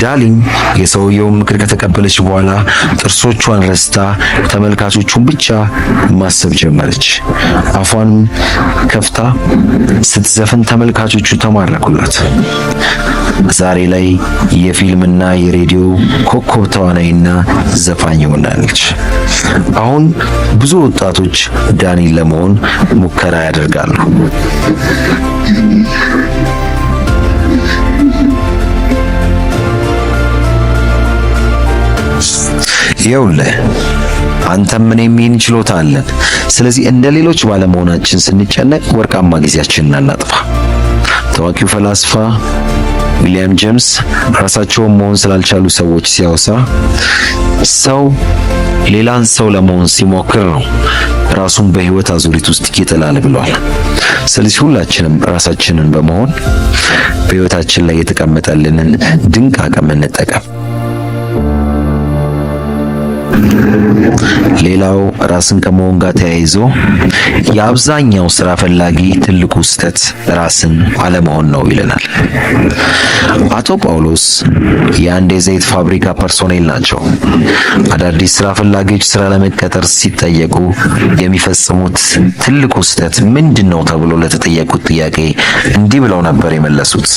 ዳሊም የሰውየውን ምክር ከተቀበለች በኋላ ጥርሶቿን ረስታ ተመልካቾቹን ብቻ ማሰብ ጀመረች። አፏን ከፍታ ስትዘፍን ተመልካቾቹ ተማረኩላት። ዛሬ ላይ የፊልምና የሬዲዮ ኮከብ ተዋናይና ዘፋኝ ሆናለች። አሁን ብዙ ወጣቶች ዳኒን ለመሆን ሙከራ ያደርጋሉ። ይኸውልህ አንተም እኔም ይህን ችሎታ አለን። ስለዚህ እንደ ሌሎች ባለመሆናችን ስንጨነቅ ወርቃማ ጊዜያችንን አናጥፋ። ታዋቂው ፈላስፋ ዊሊያም ጄምስ ራሳቸውን መሆን ስላልቻሉ ሰዎች ሲያወሳ ሰው ሌላን ሰው ለመሆን ሲሞክር ነው ራሱን በህይወት አዙሪት ውስጥ ይጥላል ብሏል። ስለዚህ ሁላችንም ራሳችንን በመሆን በህይወታችን ላይ የተቀመጠልንን ድንቅ አቅም እንጠቀም። ሌላው ራስን ከመሆን ጋር ተያይዞ የአብዛኛው ስራ ፈላጊ ትልቁ ስህተት ራስን አለመሆን ነው ይለናል። አቶ ጳውሎስ የአንድ የዘይት ፋብሪካ ፐርሶኔል ናቸው። አዳዲስ ስራ ፈላጊዎች ስራ ለመቀጠር ሲጠየቁ የሚፈጽሙት ትልቁ ስህተት ምንድን ነው ተብሎ ለተጠየቁት ጥያቄ እንዲህ ብለው ነበር የመለሱት።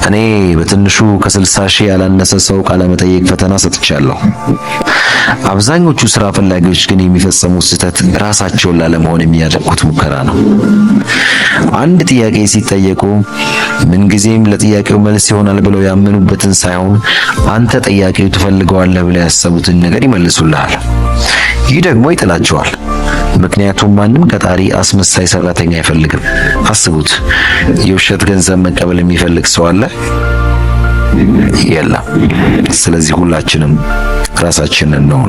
እኔ በትንሹ ከ60 ሺህ ያላነሰ ሰው ቃለ መጠይቅ ፈተና ሰጥቻለሁ። አብዛኞቹ ስራ ፈላጊዎች ግን የሚፈጽሙት ስህተት ራሳቸውን ላለመሆን የሚያደርጉት ሙከራ ነው። አንድ ጥያቄ ሲጠየቁ ምንጊዜም ለጥያቄው መልስ ይሆናል ብለው ያመኑበትን ሳይሆን አንተ ጥያቄው ትፈልገዋለህ ብለው ያሰቡትን ነገር ይመልሱልሃል። ይህ ደግሞ ይጥላቸዋል። ምክንያቱም ማንም ቀጣሪ አስመሳይ ሰራተኛ አይፈልግም። አስቡት፣ የውሸት ገንዘብ መቀበል የሚፈልግ ሰው አለ? የለም። ስለዚህ ሁላችንም ራሳችንን ነው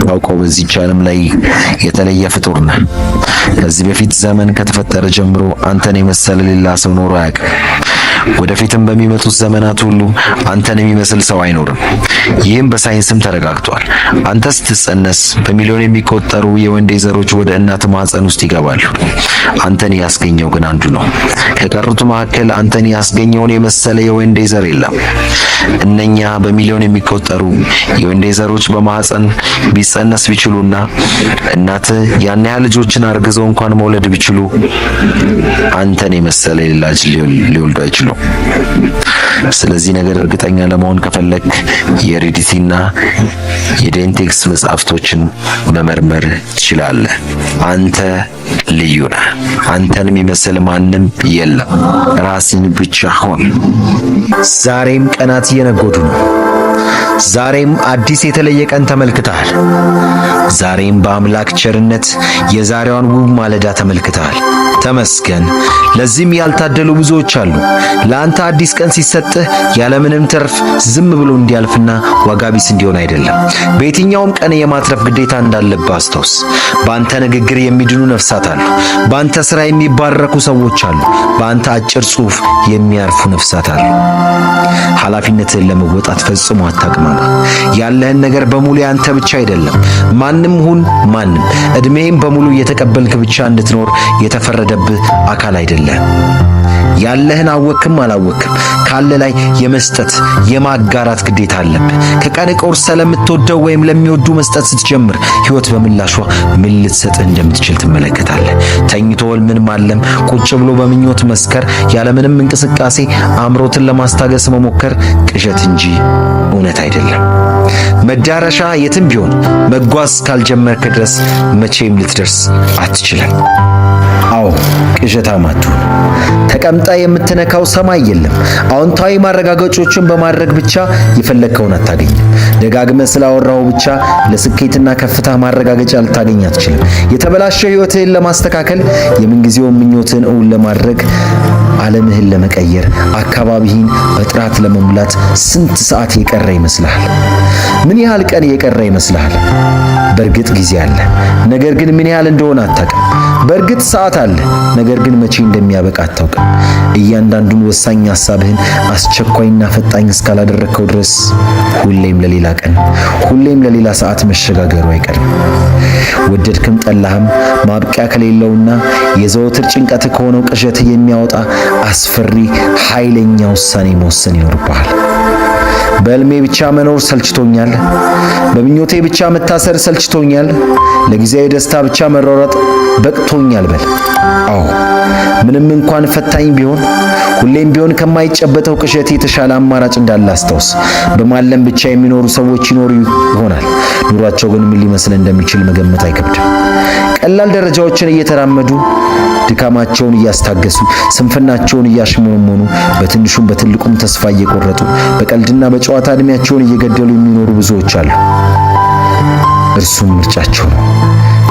አውቀው በዚህ ዓለም ላይ የተለየ ፍጡር ነህ። ከዚህ በፊት ዘመን ከተፈጠረ ጀምሮ አንተን የመሰለ ሌላ ሰው ኖሮ አያውቅም። ወደፊትም በሚመጡት ዘመናት ሁሉ አንተን የሚመስል ሰው አይኖርም። ይህም በሳይንስም ተረጋግጧል። አንተ ስትጸነስ በሚሊዮን የሚቆጠሩ የወንዴ ዘሮች ወደ እናት ማህፀን ውስጥ ይገባሉ። አንተን ያስገኘው ግን አንዱ ነው። ከቀሩት መካከል አንተን ያስገኘውን የመሰለ የወንዴ ዘር የለም። እነኛ በሚሊዮን የሚቆጠሩ የወንዴ ዘሮች በማህፀን ቢጸነስ ቢችሉና እናት ያን ያህል ልጆችን አርግዘው እንኳን መውለድ ቢችሉ አንተን የመሰለ ሌላ ልጅ ሊወልዱ አይችሉም። ስለዚህ ነገር እርግጠኛ ለመሆን ከፈለክ የሬዲቲና የዴንቴክስ መጽሐፍቶችን መመርመር ትችላለህ። አንተ ልዩ ነህ። አንተን የሚመስል ማንም የለም። ራስን ብቻ ሆን። ዛሬም ቀናት እየነጎዱ ነው። ዛሬም አዲስ የተለየ ቀን ተመልክተሃል። ዛሬም በአምላክ ቸርነት የዛሬዋን ውብ ማለዳ ተመልክተሃል። ተመስገን። ለዚህም ያልታደሉ ብዙዎች አሉ። ለአንተ አዲስ ቀን ሲሰጥህ ያለምንም ትርፍ ዝም ብሎ እንዲያልፍና ዋጋ ቢስ እንዲሆን አይደለም። በየትኛውም ቀን የማትረፍ ግዴታ እንዳለብህ አስታውስ። በአንተ ንግግር የሚድኑ ነፍሳት አሉ። በአንተ ሥራ የሚባረኩ ሰዎች አሉ። በአንተ አጭር ጽሑፍ የሚያርፉ ነፍሳት አሉ። ኃላፊነትህን ለመወጣት ፈጽሞ አታቅማማ። ያለህን ነገር በሙሉ ያንተ ብቻ አይደለም። ማንም ሁን ማንም እድሜህን በሙሉ እየተቀበልክ ብቻ እንድትኖር የተፈረደብህ አካል አይደለም። ያለህን አወክም አላወክም ካለ ላይ የመስጠት የማጋራት ግዴታ አለብህ። ከቀን ቆርሰ ለምትወደው ወይም ለሚወዱ መስጠት ስትጀምር ሕይወት በምላሿ ምን ልትሰጥህ እንደምትችል ትመለከታለህ። ተኝቶ ምን ማለም፣ ቁጭ ብሎ በምኞት መስከር፣ ያለምንም እንቅስቃሴ አእምሮትን ለማስታገስ መሞከር ቅዠት እንጂ እውነት አይደለም። መዳረሻ የትም ቢሆን መጓዝ ካልጀመርክ ድረስ መቼም ልትደርስ አትችልም። አዎ ቅዠታም አትሁን። ተቀምጣ የምትነካው ሰማይ የለም። አዎንታዊ ማረጋገጫዎችን በማድረግ ብቻ የፈለግከውን አታገኝም። ደጋግመህ ስላወራው ብቻ ለስኬትና ከፍታ ማረጋገጫ ልታገኝ አትችልም። የተበላሸው ሕይወትህን ለማስተካከል፣ የምንጊዜውን ምኞትህን እውን ለማድረግ፣ ዓለምህን ለመቀየር፣ አካባቢህን በጥራት ለመሙላት ስንት ሰዓት የቀረ ይመስልሃል? ምን ያህል ቀን የቀረ ይመስልሃል? በእርግጥ ጊዜ አለ፣ ነገር ግን ምን ያህል እንደሆነ አታውቅም። በእርግጥ ሰዓት አለ፣ ነገር ግን መቼ እንደሚያበቃ አታውቅም። እያንዳንዱን ወሳኝ ሐሳብህን አስቸኳይና ፈጣኝ እስካላደረግከው ድረስ ሁሌም ለሌላ ቀን፣ ሁሌም ለሌላ ሰዓት መሸጋገሩ አይቀርም። ወደድክም ጠላህም ማብቂያ ከሌለውና የዘወትር ጭንቀት ከሆነው ቅዠትህ የሚያወጣ አስፈሪ ኃይለኛ ውሳኔ መወሰን ይኖርብሃል። በሕልሜ ብቻ መኖር ሰልችቶኛል። በምኞቴ ብቻ መታሰር ሰልችቶኛል። ለጊዜያዊ ደስታ ብቻ መሯሯጥ በቅቶኛል በል። አዎ ምንም እንኳን ፈታኝ ቢሆን፣ ሁሌም ቢሆን ከማይጨበጠው ቅዠት የተሻለ አማራጭ እንዳለ አስታውስ። በማለም ብቻ የሚኖሩ ሰዎች ይኖሩ ይሆናል። ኑሯቸው ግን ምን ሊመስል እንደሚችል መገመት አይከብድም። ቀላል ደረጃዎችን እየተራመዱ ድካማቸውን እያስታገሱ ስንፍናቸውን እያሽሞነሞኑ በትንሹም በትልቁም ተስፋ እየቆረጡ በቀልድና በጨዋታ ዕድሜያቸውን እየገደሉ የሚኖሩ ብዙዎች አሉ። እርሱም ምርጫቸው ነው።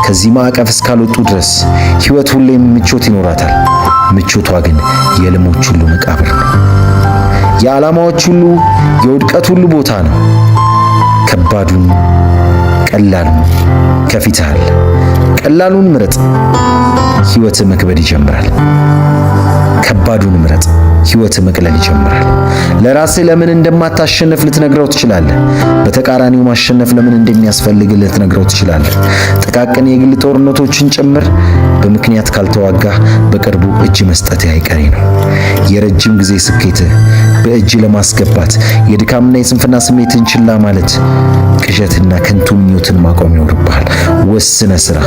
ከዚህ ማዕቀፍ እስካልወጡ ድረስ ሕይወት ሁሌም ምቾት ይኖራታል። ምቾቷ ግን የሕልሞች ሁሉ መቃብር ነው። የዓላማዎች ሁሉ የውድቀት ሁሉ ቦታ ነው። ከባዱን ቀላሉን ከፊትህ አለ። ቀላሉን ምረጥ፣ ሕይወትህ መክበድ ይጀምራል። ከባዱን ምረጥ፣ ሕይወትህ መቅለል ይጀምራል። ለራስህ ለምን እንደማታሸንፍ ልትነግረው ትችላለህ። በተቃራኒው ማሸነፍ ለምን እንደሚያስፈልግ ልትነግረው ትችላለህ። ጥቃቅን የግል ጦርነቶችን ጭምር በምክንያት ካልተዋጋ በቅርቡ እጅ መስጠትህ አይቀሬ ነው። የረጅም ጊዜ ስኬትህ በእጅ ለማስገባት የድካምና የስንፍና ስሜትን ችላ ማለት፣ ቅዠትና ከንቱ ምኞትን ማቆም ይኖርብሃል። ወስነ ስራ፣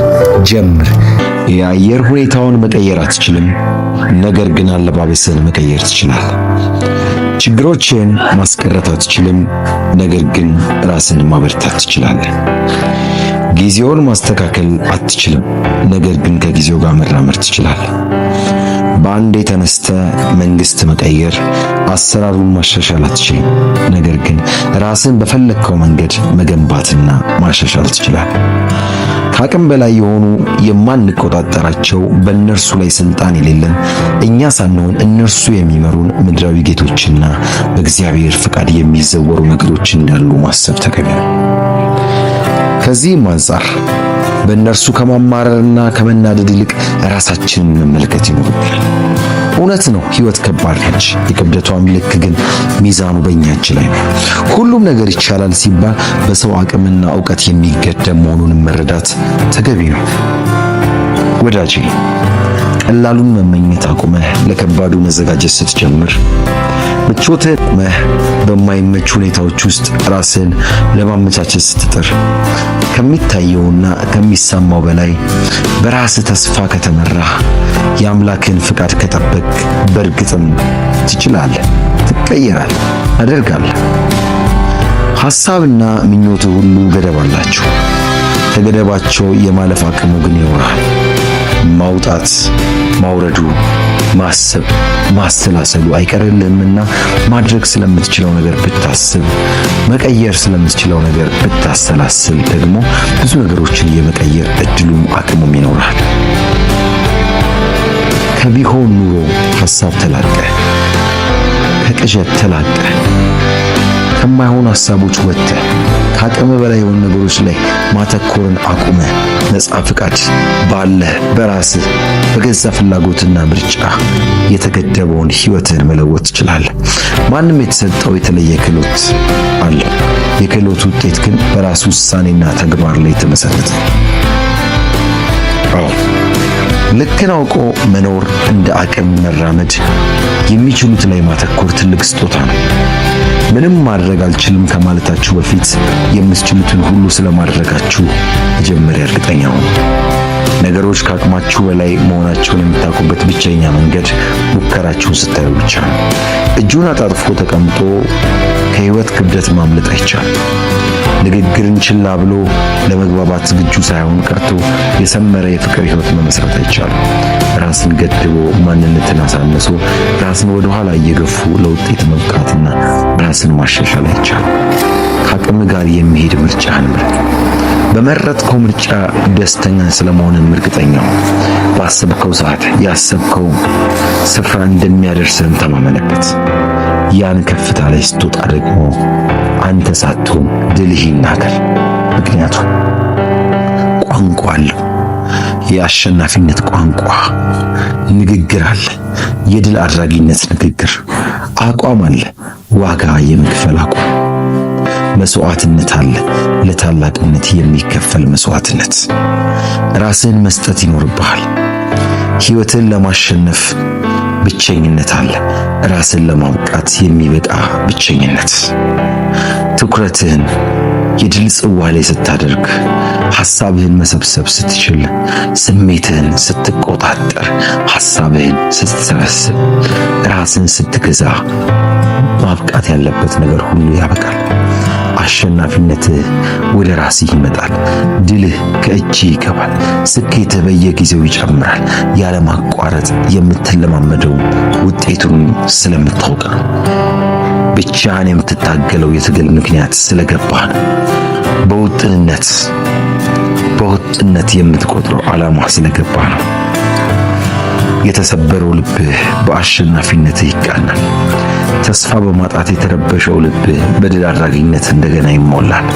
ጀምር። የአየር ሁኔታውን መቀየር አትችልም፣ ነገር ግን አለባበስን መቀየር ትችላለህ። ችግሮችን ማስቀረት አትችልም፣ ነገር ግን ራስን ማበርታት ትችላለህ። ጊዜውን ማስተካከል አትችልም፣ ነገር ግን ከጊዜው ጋር መራመድ ትችላለህ። በአንዴ ተነስተ መንግስት መቀየር፣ አሰራሩን ማሻሻል አትችልም፣ ነገር ግን ራስን በፈለግከው መንገድ መገንባትና ማሻሻል ትችላለህ። ከአቅም በላይ የሆኑ የማንቆጣጠራቸው በእነርሱ ላይ ስልጣን የሌለን እኛ ሳንሆን እነርሱ የሚመሩን ምድራዊ ጌቶችና በእግዚአብሔር ፍቃድ የሚዘወሩ ነገሮች እንዳሉ ማሰብ ተገቢ ነው። ከዚህም አንጻር በእነርሱ ከማማረርና ከመናደድ ይልቅ ራሳችንን መመልከት ይኖርብናል። እውነት ነው፣ ሕይወት ከባድ ነች። የክብደቷም ልክ ግን ሚዛኑ በእኛ እጅ ላይ ነው። ሁሉም ነገር ይቻላል ሲባል በሰው አቅምና ዕውቀት የሚገደብ መሆኑን መረዳት ተገቢ ነው። ወዳጄ፣ ቀላሉን መመኘት አቁመህ ለከባዱ መዘጋጀት ስትጀምር፣ ምቾትህን አቁመህ በማይመች ሁኔታዎች ውስጥ ራስህን ለማመቻቸት ስትጥር፣ ከሚታየውና ከሚሰማው በላይ በራስህ ተስፋ ከተመራህ፣ የአምላክን ፍቃድ ከጠበቅ፣ በእርግጥም ትችላለህ፣ ትቀየራለህ፣ አደርጋለህ። ሐሳብና ምኞትህ ሁሉ ገደብ አላቸው። ከገደባቸው የማለፍ አቅሙ ግን ይኖርሃል። ማውጣት ማውረዱ፣ ማሰብ ማሰላሰሉ አይቀርልህምና ማድረግ ስለምትችለው ነገር ብታስብ፣ መቀየር ስለምትችለው ነገር ብታሰላስል ደግሞ ብዙ ነገሮችን የመቀየር እድሉም አቅሙም ይኖራል። ከቢሆን ኑሮ ሐሳብ ተላቀ፣ ከቅዠት ተላቀ፣ ከማይሆኑ ሐሳቦች ወጥተህ ከአቅም በላይ የሆኑ ነገሮች ላይ ማተኮርን አቁመ ነፃ ፍቃድ ባለህ በራስህ በገዛ ፍላጎትና ምርጫ የተገደበውን ሕይወትን መለወጥ ትችላለህ። ማንም የተሰጠው የተለየ ክህሎት አለ። የክህሎት ውጤት ግን በራሱ ውሳኔና ተግባር ላይ የተመሰረተ። ልክን አውቆ መኖር፣ እንደ አቅም መራመድ፣ የሚችሉት ላይ ማተኮር ትልቅ ስጦታ ነው። ምንም ማድረግ አልችልም ከማለታችሁ በፊት የምትችሉትን ሁሉ ስለማድረጋችሁ መጀመሪያ እርግጠኛ ሁኑ። ነገሮች ከአቅማችሁ በላይ መሆናቸውን የምታውቁበት ብቸኛ መንገድ ሙከራችሁን ስታዩ ብቻ ነው። እጁን አጣጥፎ ተቀምጦ ከሕይወት ክብደት ማምለጥ አይቻልም። ንግግርን ችላ ብሎ ለመግባባት ዝግጁ ሳይሆን ቀርቶ የሰመረ የፍቅር ሕይወት መመስረት አይቻልም። ራስን ገድቦ ማንነትን አሳንሶ ራስን ወደ ኋላ እየገፉ ለውጤት መብቃትና ራስን ማሻሻል አይቻልም። ከአቅም ጋር የሚሄድ ምርጫህን ምረጥ። በመረጥከው ምርጫ ደስተኛ ስለመሆንም እርግጠኛው። ባሰብከው ሰዓት ያሰብከው ስፍራ እንደሚያደርስህም ተማመነበት። ያን ከፍታ ላይ ስትወጣ ደግሞ አንተ ሳትሆን ድልህ ይናገር። ምክንያቱም ቋንቋ አለው። የአሸናፊነት ቋንቋ ንግግር አለ። የድል አድራጊነት ንግግር አቋም አለ። ዋጋ የመክፈል አቋም መስዋዕትነት አለ። ለታላቅነት የሚከፈል መስዋዕትነት ራስህን መስጠት ይኖርብሃል። ሕይወትን ለማሸነፍ ብቸኝነት አለ። ራስን ለማብቃት የሚበቃ ብቸኝነት። ትኩረትህን የድል ጽዋ ላይ ስታደርግ፣ ሐሳብህን መሰብሰብ ስትችል፣ ስሜትህን ስትቆጣጠር፣ ሐሳብህን ስትሰበስብ፣ ራስን ስትገዛ ማብቃት ያለበት ነገር ሁሉ ያበቃል። አሸናፊነትህ ወደ ራስህ ይመጣል። ድልህ ከእጅህ ይገባል። ስኬትህ በየጊዜው ይጨምራል። ያለማቋረጥ የምትለማመደው ውጤቱን ስለምታውቅ ነው። ብቻህን የምትታገለው የትግል ምክንያት ስለገባህ ነው። በወጥነት የምትቆጥረው ዓላማ ስለገባህ ነው። የተሰበረው ልብህ በአሸናፊነትህ ይቃናል። ተስፋ በማጣት የተረበሸው ልብህ በድል አድራጊነት እንደገና ይሞላል።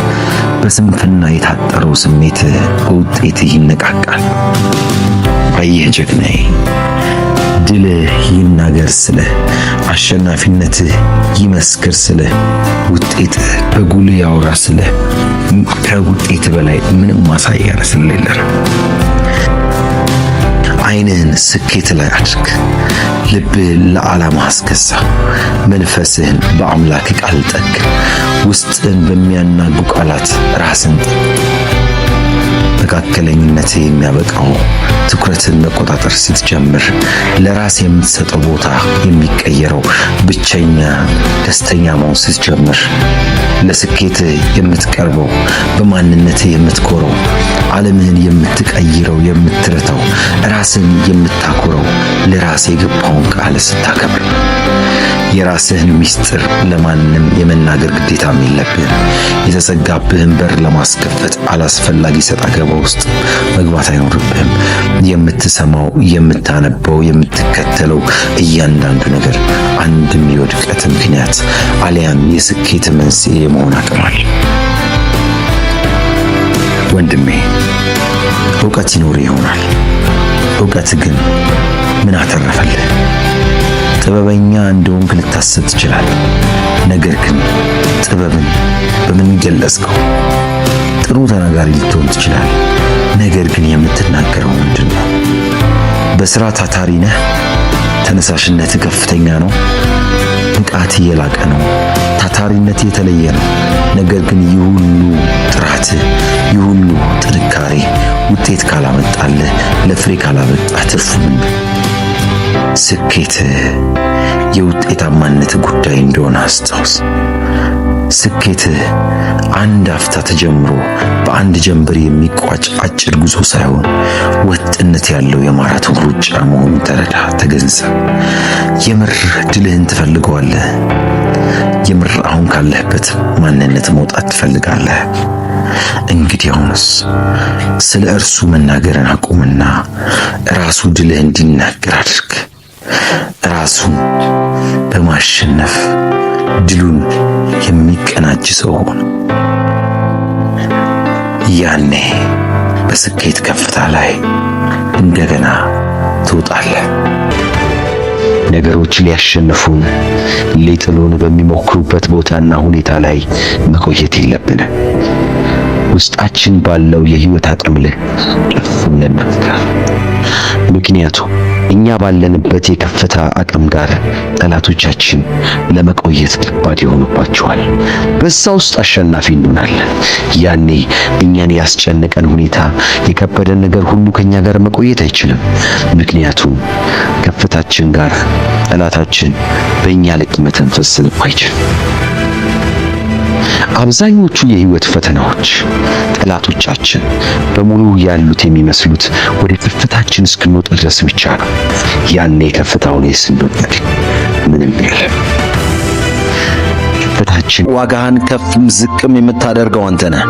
በስንፍና የታጠረው ስሜትህ በውጤትህ ይነቃቃል። አየህ ጀግናዬ፣ ድልህ ይናገር ስለህ፣ አሸናፊነትህ ይመስክር ስለህ፣ ውጤትህ በጉልህ ያወራ ስለህ፣ ከውጤት በላይ ምንም ማሳያ ስለሌለ ዓይንህን ስኬት ላይ አድርግ። ልብህን ለዓላማ አስገዛ። መንፈስህን በአምላክ ቃል ጠግ። ውስጥህን በሚያናጉ ቃላት ራስን መካከለኝነትህ የሚያበቃው ትኩረትን መቆጣጠር ስትጀምር፣ ለራስ የምትሰጠው ቦታ የሚቀየረው ብቸኛ ደስተኛ መሆን ስትጀምር፣ ለስኬትህ የምትቀርበው በማንነትህ የምትኮረው፣ ዓለምህን የምትቀይረው የምትረታው፣ ራስን የምታኮረው ለራስ የገባውን ቃል ስታከብር፣ የራስህን ምስጢር ለማንም የመናገር ግዴታም የለብህም። የተዘጋብህን በር ለማስከፈት አላስፈላጊ ሰጣ ገባ ውስጥ መግባት አይኖርብህም። የምትሰማው፣ የምታነበው፣ የምትከተለው እያንዳንዱ ነገር አንድም የውድቀት ምክንያት አሊያም የስኬት መንስኤ የመሆን አቅም አለ። ወንድሜ፣ ዕውቀት ይኖር ይሆናል። ዕውቀት ግን ምን አተረፈልህ? ጥበበኛ እንደሆንክ ልታስብ ትችላለህ። ነገር ግን ጥበብን በምን ገለጽከው? ጥሩ ተናጋሪ ልትሆን ትችላለህ። ነገር ግን የምትናገረው ምንድን ነው? በስራ ታታሪ ነህ? ተነሳሽነት ከፍተኛ ነው? ንቃት የላቀ ነው? ታታሪነት የተለየ ነው? ነገር ግን ይህ ሁሉ ጥራት፣ ይህ ሁሉ ጥንካሬ ውጤት ካላመጣልህ፣ ለፍሬ ካላበቃ ትርፉ ምን? ስኬት የውጤታማነት ጉዳይ እንደሆነ አስታውስ። ስኬት አንድ አፍታ ተጀምሮ በአንድ ጀንበር የሚቋጭ አጭር ጉዞ ሳይሆን ወጥነት ያለው የማራቶን ሩጫ መሆኑን ተረዳ፣ ተገንዘብ። የምር ድልህን ትፈልገዋለህ? የምር አሁን ካለህበት ማንነት መውጣት ትፈልጋለህ? እንግዲያውስ ስለ እርሱ መናገርን አቁምና ራሱ ድልህ እንዲናገር አድርግ። ራሱን በማሸነፍ ድሉን የሚቀናጅ ሰው ሆነ። ያኔ በስኬት ከፍታ ላይ እንደገና ትወጣለህ። ነገሮች ሊያሸንፉን ሊጥሉን በሚሞክሩበት ቦታና ሁኔታ ላይ መቆየት የለብንም። ውስጣችን ባለው የህይወት አቅም ላይ እንመካ። ምክንያቱም እኛ ባለንበት የከፍታ አቅም ጋር ጠላቶቻችን ለመቆየት ከባድ ይሆኑባቸዋል። በዛ ውስጥ አሸናፊ እንሆናለን። ያኔ እኛን ያስጨነቀን ሁኔታ፣ የከበደን ነገር ሁሉ ከኛ ጋር መቆየት አይችልም። ምክንያቱም ከፍታችን ጋር ጠላታችን በእኛ ልክ መተንፈስ ስለማይችል። አብዛኞቹ የህይወት ፈተናዎች ጠላቶቻችን በሙሉ ያሉት የሚመስሉት ወደ ከፍታችን እስክንወጣ ድረስ ብቻ ነው። ያኔ ከፍታው ላይ ስንወጣ ምንም የለም። በህይወታችን ዋጋህን ከፍም ዝቅም የምታደርገው አንተ ነህ።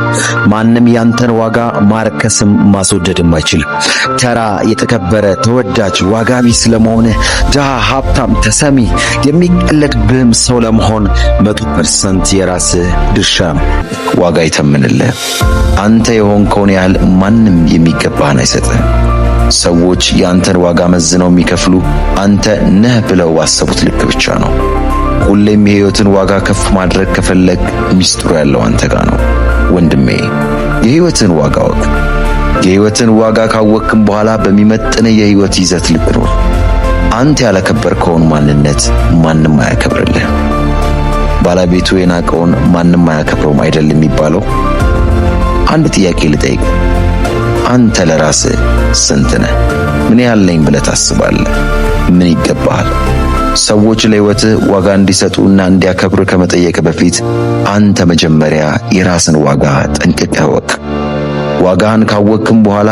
ማንም ያንተን ዋጋ ማርከስም ማስወደድም አይችል። ተራ፣ የተከበረ፣ ተወዳጅ፣ ዋጋ ቢስ ለመሆንህ፣ ድሃ፣ ሀብታም፣ ተሰሚ፣ የሚቀለድብህም ሰው ለመሆን 100% የራስህ ድርሻ ነው። ዋጋ ይተምንልህ። አንተ የሆንከውን ያህል ማንም የሚገባህን አይሰጥህም። ሰዎች የአንተን ዋጋ መዝነው የሚከፍሉ አንተ ነህ ብለው ባሰቡት ልክ ብቻ ነው። ሁሌም የህይወትን ዋጋ ከፍ ማድረግ ከፈለግ ሚስጥሩ ያለው አንተ ጋር ነው። ወንድሜ የህይወትን ዋጋ ወቅ የህይወትን ዋጋ ካወቅክም በኋላ በሚመጥን የህይወት ይዘት ልክ ነው። አንተ ያላከበርከውን ማንነት ማንም አያከብርልህ። ባለቤቱ የናቀውን ማንም አያከብረውም አይደል የሚባለው? አንድ ጥያቄ ልጠይቅ። አንተ ለራስህ ስንት ነህ? ምን ያህል ነኝ ብለህ ታስባለህ? ምን ይገባሃል? ሰዎች ለህይወትህ ዋጋ እንዲሰጡና እንዲያከብሩ ከመጠየቅ በፊት አንተ መጀመሪያ የራስን ዋጋ ጠንቅቀህ እወቅ። ዋጋህን ካወቅክም በኋላ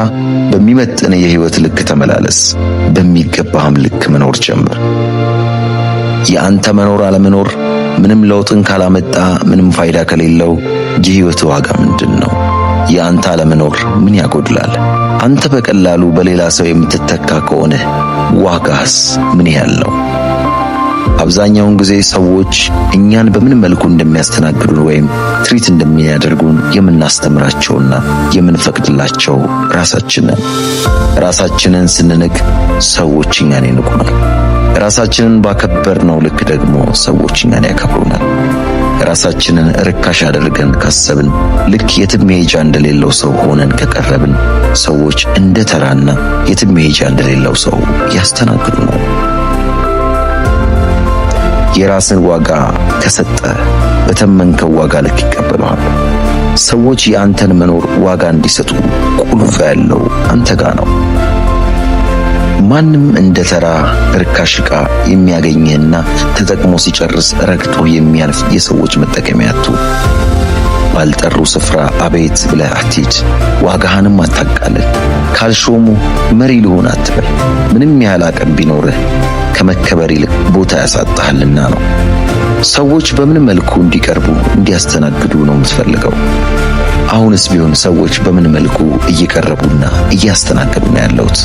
በሚመጥን የህይወት ልክ ተመላለስ። በሚገባህም ልክ መኖር ጀምር። የአንተ መኖር አለመኖር ምንም ለውጥን ካላመጣ፣ ምንም ፋይዳ ከሌለው የህይወት ዋጋ ምንድን ነው? የአንተ አለመኖር ምን ያጎድላል? አንተ በቀላሉ በሌላ ሰው የምትተካ ከሆነ ዋጋስ ምን ያህል ነው? አብዛኛውን ጊዜ ሰዎች እኛን በምን መልኩ እንደሚያስተናግዱን ወይም ትሪት እንደሚያደርጉን የምናስተምራቸውና የምንፈቅድላቸው ራሳችንን ስንንቅ ሰዎች እኛን ይንቁናል። ራሳችንን ባከበርነው ልክ ደግሞ ሰዎች እኛን ያከብሩናል። ራሳችንን ርካሽ አድርገን ካሰብን፣ ልክ የትም መሄጃ እንደሌለው ሰው ሆነን ከቀረብን ሰዎች እንደ ተራና የትም መሄጃ እንደሌለው ሰው ያስተናግዱናል። የራስን ዋጋ ከሰጠ በተመንከው ዋጋ ልክ ይቀበለዋል። ሰዎች የአንተን መኖር ዋጋ እንዲሰጡ ቁልፍ ያለው አንተ ጋር ነው። ማንም እንደ ተራ ርካሽ ዕቃ የሚያገኝህና ተጠቅሞ ሲጨርስ ረግጦ የሚያልፍ የሰዎች መጠቀሚያ አትሁን። ባልጠሩ ስፍራ አቤት ብለህ አትሂድ። ዋጋህንም አታቃልል። ካልሾሙ መሪ ልሆን አትበል። ምንም ያህል አቅም ቢኖርህ ከመከበር ይልቅ ቦታ ያሳጣሃልና ነው። ሰዎች በምን መልኩ እንዲቀርቡ እንዲያስተናግዱ ነው የምትፈልገው? አሁንስ ቢሆን ሰዎች በምን መልኩ እየቀረቡና እያስተናገዱ ነው ያለውት?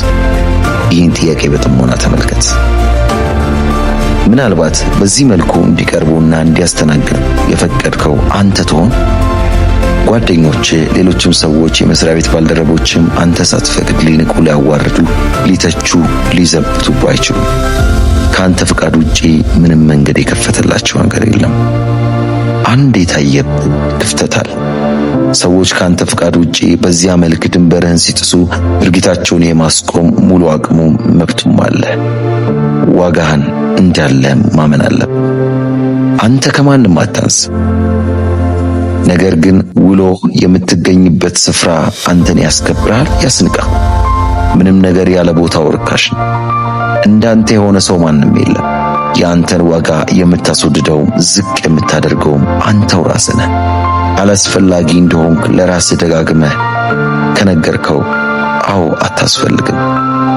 ይህን ጥያቄ በጥሞና ተመልከት። ምናልባት በዚህ መልኩ እንዲቀርቡና እንዲያስተናግዱ የፈቀድከው አንተ ትሆን? ጓደኞች፣ ሌሎችም ሰዎች፣ የመስሪያ ቤት ባልደረቦችም አንተ ሳትፈቅድ ሊንቁ፣ ሊያዋርዱ፣ ሊተቹ፣ ሊዘብቱቡ አይችሉም። ከአንተ ፍቃድ ውጪ ምንም መንገድ የከፈተላቸው ነገር የለም። አንድ የታየብህ ክፍተት አለ። ሰዎች ከአንተ ፍቃድ ውጪ በዚያ መልክ ድንበርህን ሲጥሱ ድርጊታቸውን የማስቆም ሙሉ አቅሙም መብቱም አለ። ዋጋህን እንዳለ ማመን አለብህ። አንተ ከማንም አታንስ። ነገር ግን ውሎ የምትገኝበት ስፍራ አንተን ያስከብርሃል፣ ያስንቃል። ምንም ነገር ያለ ቦታው ርካሽ ነው። እንዳንተ የሆነ ሰው ማንም የለም። የአንተን ዋጋ የምታስወድደውም ዝቅ የምታደርገውም አንተው ራስህ ነህ። አላስፈላጊ እንደሆንክ ለራስህ ደጋግመህ ከነገርከው አዎ አታስፈልግም፣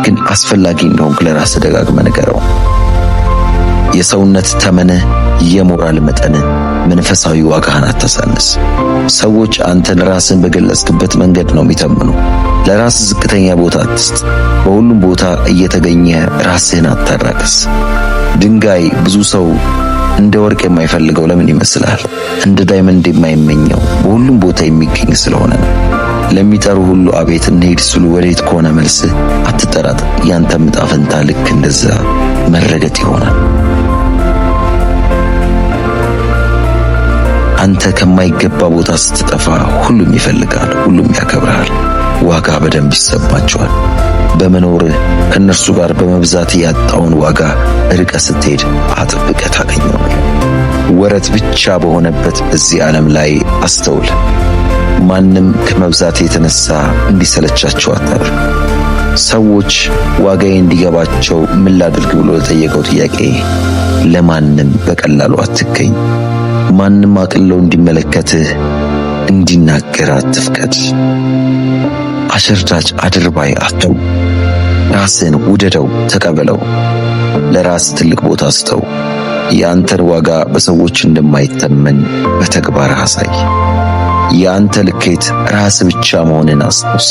ግን አስፈላጊ እንደሆንክ ለራስህ ደጋግመህ ንገረው። የሰውነት ተመንህ፣ የሞራል መጠንህ፣ መንፈሳዊ ዋጋህን አታሳንስ። ሰዎች አንተን ራስን በገለጽክበት መንገድ ነው የሚተምኑ። ለራስ ዝቅተኛ ቦታ አትስጥ። በሁሉም ቦታ እየተገኘ ራስህን አታራክስ። ድንጋይ ብዙ ሰው እንደ ወርቅ የማይፈልገው ለምን ይመስላል? እንደ ዳይመንድ የማይመኘው በሁሉም ቦታ የሚገኝ ስለሆነ ነው። ለሚጠሩ ሁሉ አቤት እንሄድ ስሉ ወዴት ከሆነ መልስህ አትጠራጠር። ያንተ ዕጣ ፈንታ ልክ እንደዛ መረገጥ ይሆናል። አንተ ከማይገባ ቦታ ስትጠፋ ሁሉም ይፈልጋል፣ ሁሉም ያከብርሃል። ዋጋ በደንብ ይሰማቸዋል። በመኖርህ ከእነርሱ ጋር በመብዛት ያጣውን ዋጋ ርቀህ ስትሄድ አጥብቀህ ታገኘዋለህ። ወረት ብቻ በሆነበት በዚህ ዓለም ላይ አስተውል። ማንም ከመብዛት የተነሳ እንዲሰለቻቸው አታድርግ። ሰዎች ዋጋዬ እንዲገባቸው ምን ላድርግ ብሎ ለጠየቀው ጥያቄ ለማንም በቀላሉ አትገኝ። ማንም አቅልለው እንዲመለከትህ እንዲናገር አትፍቀድ። አሸርዳጅ አድርባይ አትሁን። ራስን ውደደው፣ ተቀበለው። ለራስ ትልቅ ቦታ ስጠው። የአንተን ዋጋ በሰዎች እንደማይተመን በተግባር አሳይ። የአንተ ልኬት ራስ ብቻ መሆንን አስታውስ።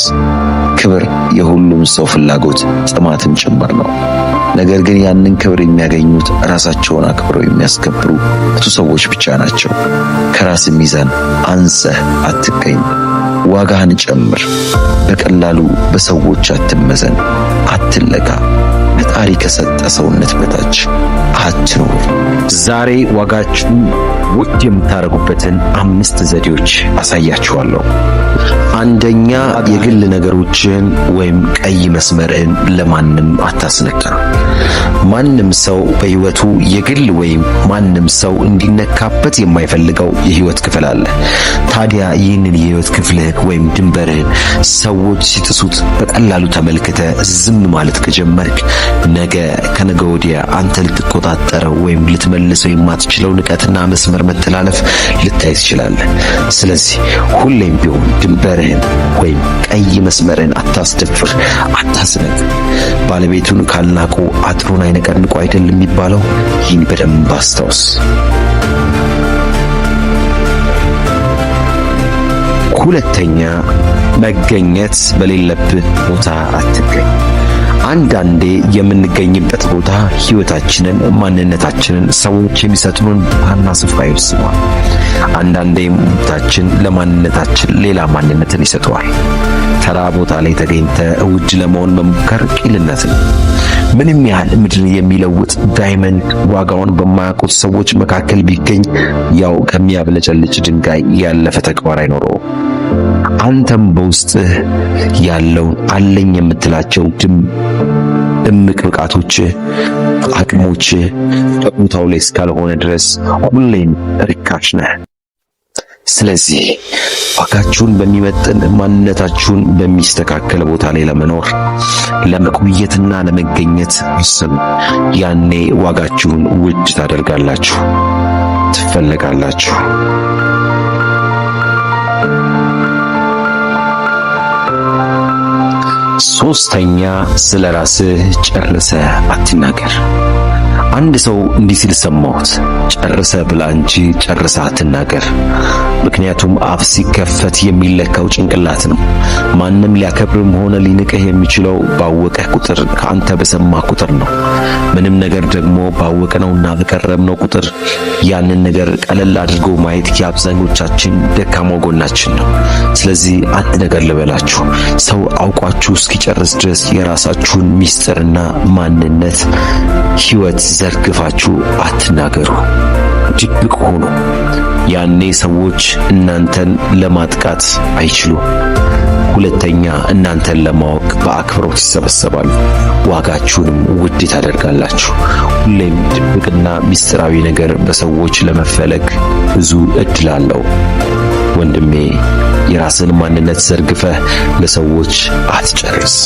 ክብር የሁሉም ሰው ፍላጎት ጥማትም ጭምር ነው። ነገር ግን ያንን ክብር የሚያገኙት ራሳቸውን አክብረው የሚያስከብሩ ብዙ ሰዎች ብቻ ናቸው። ከራስ ሚዛን አንሰህ አትገኝ። ዋጋህን ጨምር። በቀላሉ በሰዎች አትመዘን፣ አትለካ። ፈጣሪ ከሰጠ ሰውነት በታች አትኑር። ዛሬ ዋጋችሁን ውድ የምታደርጉበትን 5 ዘዴዎች አሳያችኋለሁ። አንደኛ፣ የግል ነገሮችን ወይም ቀይ መስመርህን ለማንም አታስነካ። ማንም ሰው በህይወቱ የግል ወይም ማንም ሰው እንዲነካበት የማይፈልገው የህይወት ክፍል አለ። ታዲያ ይህንን የህይወት ክፍልህን ወይም ድንበርህን ሰዎች ሲጥሱት በቀላሉ ተመልክተ ዝም ማለት ከጀመርክ ነገ ከነገ ወዲያ አንተ ልትቆጣጠረው ወይም ልትመልሰው የማትችለው ንቀትና መስመር መተላለፍ ልታይ ትችላለህ። ስለዚህ ሁሌም ቢሆን ድንበርህን ወይም ቀይ መስመርህን አታስደፍር፣ አታስነቅ። ባለቤቱን ካልናቁ አጥሩን አይነቀንቁ አይደል የሚባለው? ይህን በደንብ አስታውስ። ሁለተኛ፣ መገኘት በሌለብህ ቦታ አትገኝ። አንዳንዴ የምንገኝበት ቦታ ህይወታችንን፣ ማንነታችንን፣ ሰዎች የሚሰጡንን ዋና ስፍራ ይወስነዋል። አንዳንዴም ቦታችን ለማንነታችን ሌላ ማንነትን ይሰጠዋል። ተራ ቦታ ላይ ተገኝተ ውድ ለመሆን መሞከር ቂልነት ነው። ምንም ያህል ምድርን የሚለውጥ ዳይመንድ ዋጋውን በማያውቁት ሰዎች መካከል ቢገኝ ያው ከሚያብለጨልጭ ድንጋይ ያለፈ ተግባር አይኖረውም። አንተም በውስጥህ ያለውን አለኝ የምትላቸው እምቅ ብቃቶች፣ አቅሞች በቦታው ላይ እስካልሆነ ድረስ ሁሌም ርካሽ ነህ። ስለዚህ ዋጋችሁን በሚመጥን ማንነታችሁን በሚስተካከል ቦታ ላይ ለመኖር ለመቆየትና ለመገኘት አስቡ። ያኔ ዋጋችሁን ውድ ታደርጋላችሁ፣ ትፈለጋላችሁ። ሶስተኛ፣ ስለ ራስህ ጨርሰህ አትናገር። አንድ ሰው እንዲህ ሲል ሰማሁት፣ ጨርሰህ ብላ እንጂ ጨርሰህ አትናገር። ምክንያቱም አፍ ሲከፈት የሚለካው ጭንቅላት ነው። ማንም ሊያከብርም ሆነ ሊንቅህ የሚችለው ባወቀህ ቁጥር፣ ከአንተ በሰማህ ቁጥር ነው። ምንም ነገር ደግሞ ባወቅነውና በቀረብነው ቁጥር ያንን ነገር ቀለል አድርጎ ማየት የአብዛኞቻችን ደካማ ጎናችን ነው። ስለዚህ አንድ ነገር ልበላችሁ፣ ሰው አውቋችሁ እስኪጨርስ ድረስ የራሳችሁን ሚስጥርና ማንነት ህይወት ዘርግፋችሁ አትናገሩ፣ ድብቅ ሆኑ። ያኔ ሰዎች እናንተን ለማጥቃት አይችሉም። ሁለተኛ፣ እናንተን ለማወቅ በአክብሮት ይሰበሰባሉ፣ ዋጋችሁንም ውድ ታደርጋላችሁ። ሁሌም ድብቅና ሚስጥራዊ ነገር በሰዎች ለመፈለግ ብዙ እድል አለው። ወንድሜ፣ የራስን ማንነት ዘርግፈህ ለሰዎች አትጨርስ።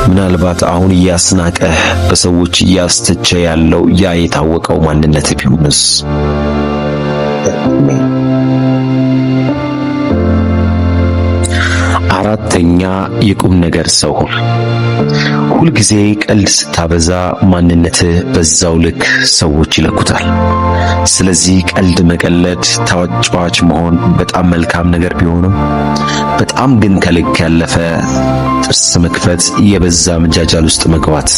ምናልባት አሁን እያስናቀህ በሰዎች እያስተቸ ያለው ያ የታወቀው ማንነት ቢሆንስ? አራተኛ፣ የቁም ነገር ሰው ሁን። ሁልጊዜ ቀልድ ስታበዛ ማንነትህ በዛው ልክ ሰዎች ይለኩታል። ስለዚህ ቀልድ መቀለድ፣ ተጫዋች መሆን በጣም መልካም ነገር ቢሆንም በጣም ግን ከልክ ያለፈ ጥርስ መክፈት፣ የበዛ መጃጃል ውስጥ መግባት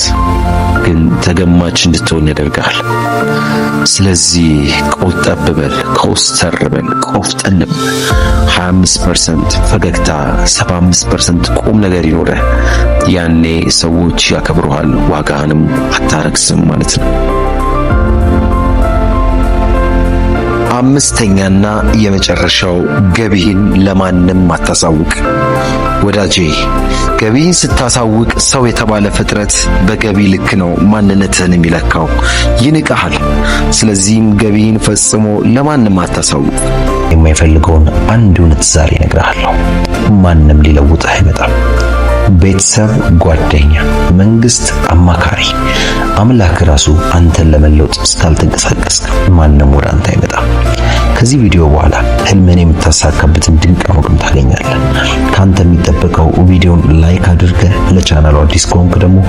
ግን ተገማች እንድትሆን ያደርጋል። ስለዚህ ቆጠብ በል፣ ኮስተር በል፣ ቆፍጠን በል። 25% ፈገግታ፣ 75% ቁም ነገር ይኖረህ። ያኔ ሰዎች ያከብሩሃል፣ ዋጋህንም አታረክስም ማለት ነው። አምስተኛና የመጨረሻው፣ ገቢህን ለማንም አታሳውቅ። ወዳጄ፣ ገቢህን ስታሳውቅ ሰው የተባለ ፍጥረት በገቢ ልክ ነው ማንነትህን የሚለካው፣ ይንቀሃል። ስለዚህም ገቢህን ፈጽሞ ለማንም አታሳውቅ። የማይፈልገውን አንድ እውነት ዛሬ እነግርሃለሁ፣ ማንም ሊለውጥህ አይመጣም። ቤተሰብ፣ ጓደኛ፣ መንግስት፣ አማካሪ፣ አምላክ ራሱ አንተን ለመለወጥ እስካልተንቀሳቀስክ ማንም ወደ አንተ አይመጣም። ከዚህ ቪዲዮ በኋላ ህልምን የምታሳካበትን ድንቅ አቅም ታገኛለህ። ካንተ የሚጠበቀው ቪዲዮን ላይክ አድርገህ፣ ለቻናሉ አዲስ ከሆንክ ደግሞ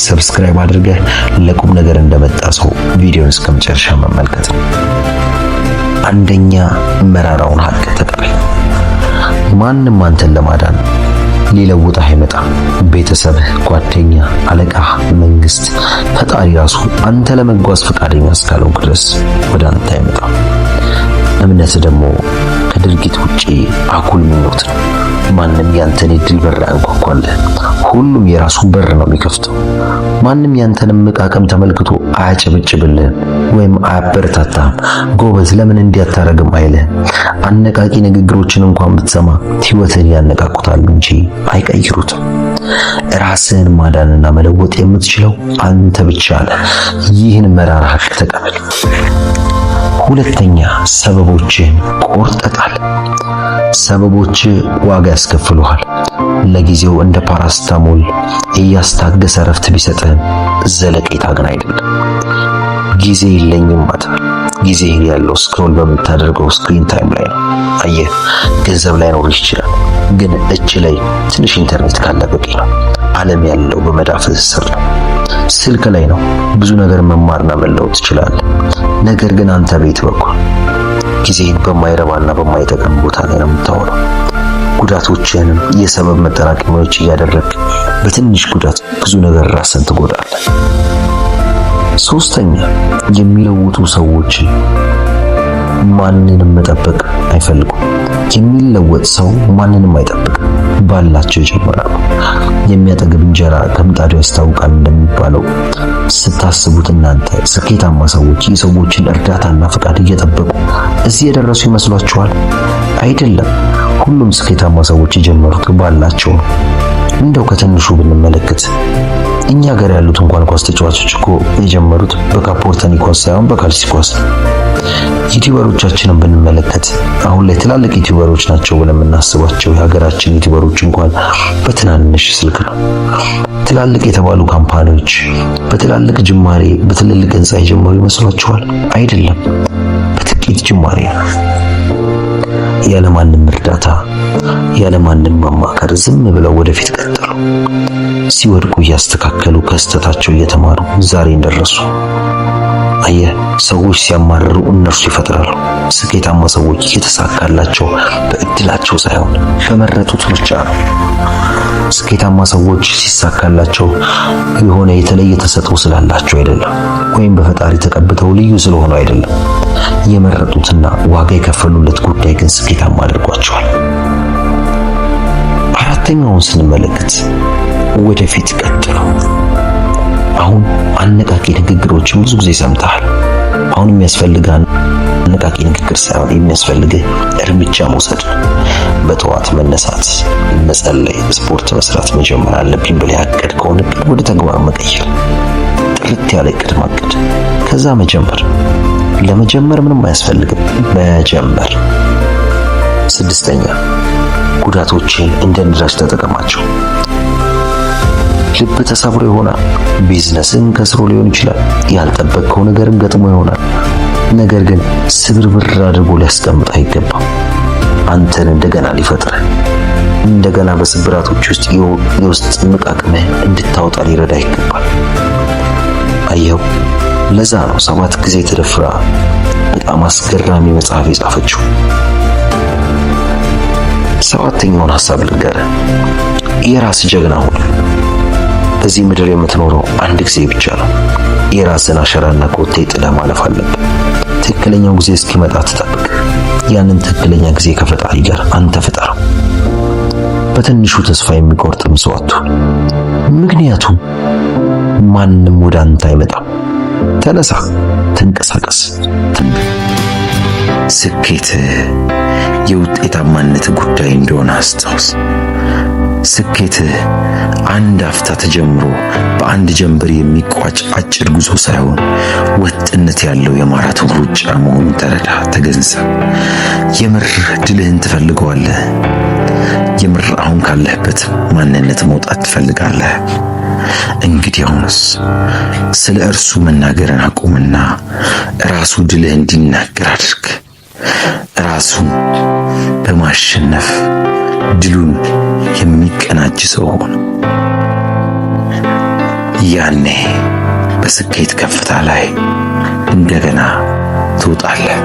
ሰብስክራይብ አድርገህ ለቁም ነገር እንደመጣ ሰው ቪዲዮን እስከመጨረሻ መመልከት ነው። አንደኛ፣ መራራውን ሀቅ ተቀበል። ማንም አንተን ለማዳን ሊለውጥህ አይመጣም። ቤተሰብህ፣ ጓደኛ፣ አለቃ፣ መንግስት፣ ፈጣሪ ራሱ አንተ ለመጓዝ ፈቃደኛ እስካልሆንክ ድረስ ወደ አንተ አይመጣም። እምነት ደግሞ ከድርጊት ውጪ አኩል ምኞት ነው። ማንም ያንተን የድል በር አንኳኳልህ። ሁሉም የራሱን በር ነው የሚከፍተው። ማንም ያንተን መቃቀም ተመልክቶ አያጨበጭብልህም ወይም አያበረታታህም። ጎበዝ ለምን እንዲያታረግም አይልህም። አነቃቂ ንግግሮችን እንኳን ብትሰማ ህይወትን ያነቃቁታል እንጂ አይቀይሩትም። ራስህን ማዳንና መለወጥ የምትችለው አንተ ብቻ ነህ። ይህን መራራ ሀቅ ተቀበል። ሁለተኛ፣ ሰበቦችህን ቆርጠህ ጣል። ሰበቦች ዋጋ ያስከፍሉሃል። ለጊዜው እንደ ፓራስታሞል እያስታገሰ ረፍት ቢሰጥህም ዘለቄታ ግን አይደለም። ጊዜ የለኝም አትበል። ጊዜ ያለው ስክሮል በምታደርገው ስክሪን ታይም ላይ ነው። አየህ፣ ገንዘብ ላይ ኖር ይችላል፣ ግን እጅ ላይ ትንሽ ኢንተርኔት ካለ በቂ ነው። ዓለም ያለው በመዳፍህ ስር ነው። ስልክ ላይ ነው። ብዙ ነገር መማርና መለወጥ ትችላለህ። ነገር ግን አንተ ቤት በኩል ጊዜን በማይረባና በማይጠቅም ቦታ ላይ ነው የምታወራው። ጉዳቶችህንም የሰበብ መጠራቀሚያዎች እያደረግ በትንሽ ጉዳት ብዙ ነገር ራስን ትጎዳለህ። ሶስተኛ፣ የሚለውጡ ሰዎችን ማንንም መጠበቅ አይፈልጉም። የሚለወጥ ሰው ማንንም አይጠብቅም። ባላቸው ይጀምራሉ። የሚያጠግብ እንጀራ ከምጣዱ ያስታውቃል እንደሚባለው ስታስቡት እናንተ ስኬታማ ሰዎች የሰዎችን እርዳታና ፍቃድ እየጠበቁ እዚህ የደረሱ ይመስሏችኋል? አይደለም። ሁሉም ስኬታማ ሰዎች የጀመሩት ባላቸው ነው። እንደው ከትንሹ ብንመለከት እኛ ሀገር ያሉት እንኳን ኳስ ተጫዋቾች እኮ የጀመሩት በካፖርተኒ ኳስ ሳይሆን በካልሲ ኳስ ነው። ዩቲዩበሮቻችንን ብንመለከት አሁን ላይ ትላልቅ ዩቲዩበሮች ናቸው ብለን የምናስባቸው የሀገራችን ዩቲዩበሮች እንኳን በትናንሽ ስልክ ነው። ትላልቅ የተባሉ ካምፓኒዎች በትላልቅ ጅማሬ በትልልቅ ህንፃ የጀመሩ ይመስሏችኋል? አይደለም፣ በጥቂት ጅማሬ ነው። ያለማንም እርዳታ ያለማንም ማማከር ዝም ብለው ወደፊት ቀጠሉ። ሲወድቁ እያስተካከሉ ከስተታቸው እየተማሩ ዛሬ እንደረሱ። አየህ፣ ሰዎች ሲያማርሩ እነርሱ ይፈጥራሉ። ስኬታማ ሰዎች የተሳካላቸው በእድላቸው ሳይሆን በመረጡት ምርጫ ነው። ስኬታማ ሰዎች ሲሳካላቸው የሆነ የተለየ ተሰጥኦ ስላላቸው አይደለም፣ ወይም በፈጣሪ ተቀብተው ልዩ ስለሆኑ አይደለም። የመረጡትና ዋጋ የከፈሉለት ጉዳይ ግን ስኬታማ አድርጓቸዋል። አራተኛውን ስንመለከት ወደፊት ቀጥሉ። አሁን አነቃቂ ንግግሮችን ብዙ ጊዜ ሰምተሃል። አሁን የሚያስፈልግህ አነቃቂ ንግግር ሳይሆን የሚያስፈልግህ እርምጃ መውሰድ። በጠዋት መነሳት፣ መጸለይ፣ ስፖርት መስራት መጀመር አለብኝ ብለህ ያቀድከውን እቅድ ወደ ተግባር መቀየር። ጥርት ያለ እቅድ ማቀድ፣ ከዛ መጀመር። ለመጀመር ምንም አያስፈልግም፣ መጀመር። ስድስተኛ፣ ጉዳቶችን እንደ ነዳጅ ተጠቀማቸው። ልብ ተሰብሮ ይሆናል። ቢዝነስን ከስሮ ሊሆን ይችላል። ያልጠበቅከው ነገርም ገጥሞ ይሆናል። ነገር ግን ስብርብር አድርጎ ሊያስቀምጥ አይገባም። አንተን እንደገና ሊፈጥርህ፣ እንደገና በስብራቶች ውስጥ የውስጥ መቃቅምህ እንድታወጣ ሊረዳ ይገባል። አየው፣ ለዛ ነው 7 ጊዜ ተደፍራ በጣም አስገራሚ መጽሐፍ የጻፈችው። ሰባተኛውን ሐሳብ ልንገርህ። የራስ ጀግና ሁን። በዚህ ምድር የምትኖረው አንድ ጊዜ ብቻ ነው። የራስን አሻራና ኮቴ ጥለህ ማለፍ አለብህ። ትክክለኛው ጊዜ እስኪመጣ ትጠብቅ። ያንን ትክክለኛ ጊዜ ከፈጣሪ ጋር አንተ ፍጠረው። በትንሹ ተስፋ የሚቆርጥም ሰው አትሁን። ምክንያቱም ማንም ወደ አንተ አይመጣም። ተነሳ፣ ተንቀሳቀስ። ስኬት የውጤታማነት ጉዳይ እንደሆነ አስታውስ። ስኬት አንድ አፍታ ተጀምሮ በአንድ ጀንበር የሚቋጭ አጭር ጉዞ ሳይሆን ወጥነት ያለው የማራቶን ሩጫ መሆኑን ተረዳ፣ ተገንዘብ። የምር ድልህን ትፈልገዋለህ? የምር አሁን ካለህበት ማንነት መውጣት ትፈልጋለህ? እንግዲያውስ ስለ እርሱ መናገርን አቁምና ራሱ ድልህ እንዲናገር አድርግ። ራሱን በማሸነፍ ድሉን የሚቀናጅ ሰው ሆነ። ያኔ በስኬት ከፍታ ላይ እንደገና ትወጣለህ።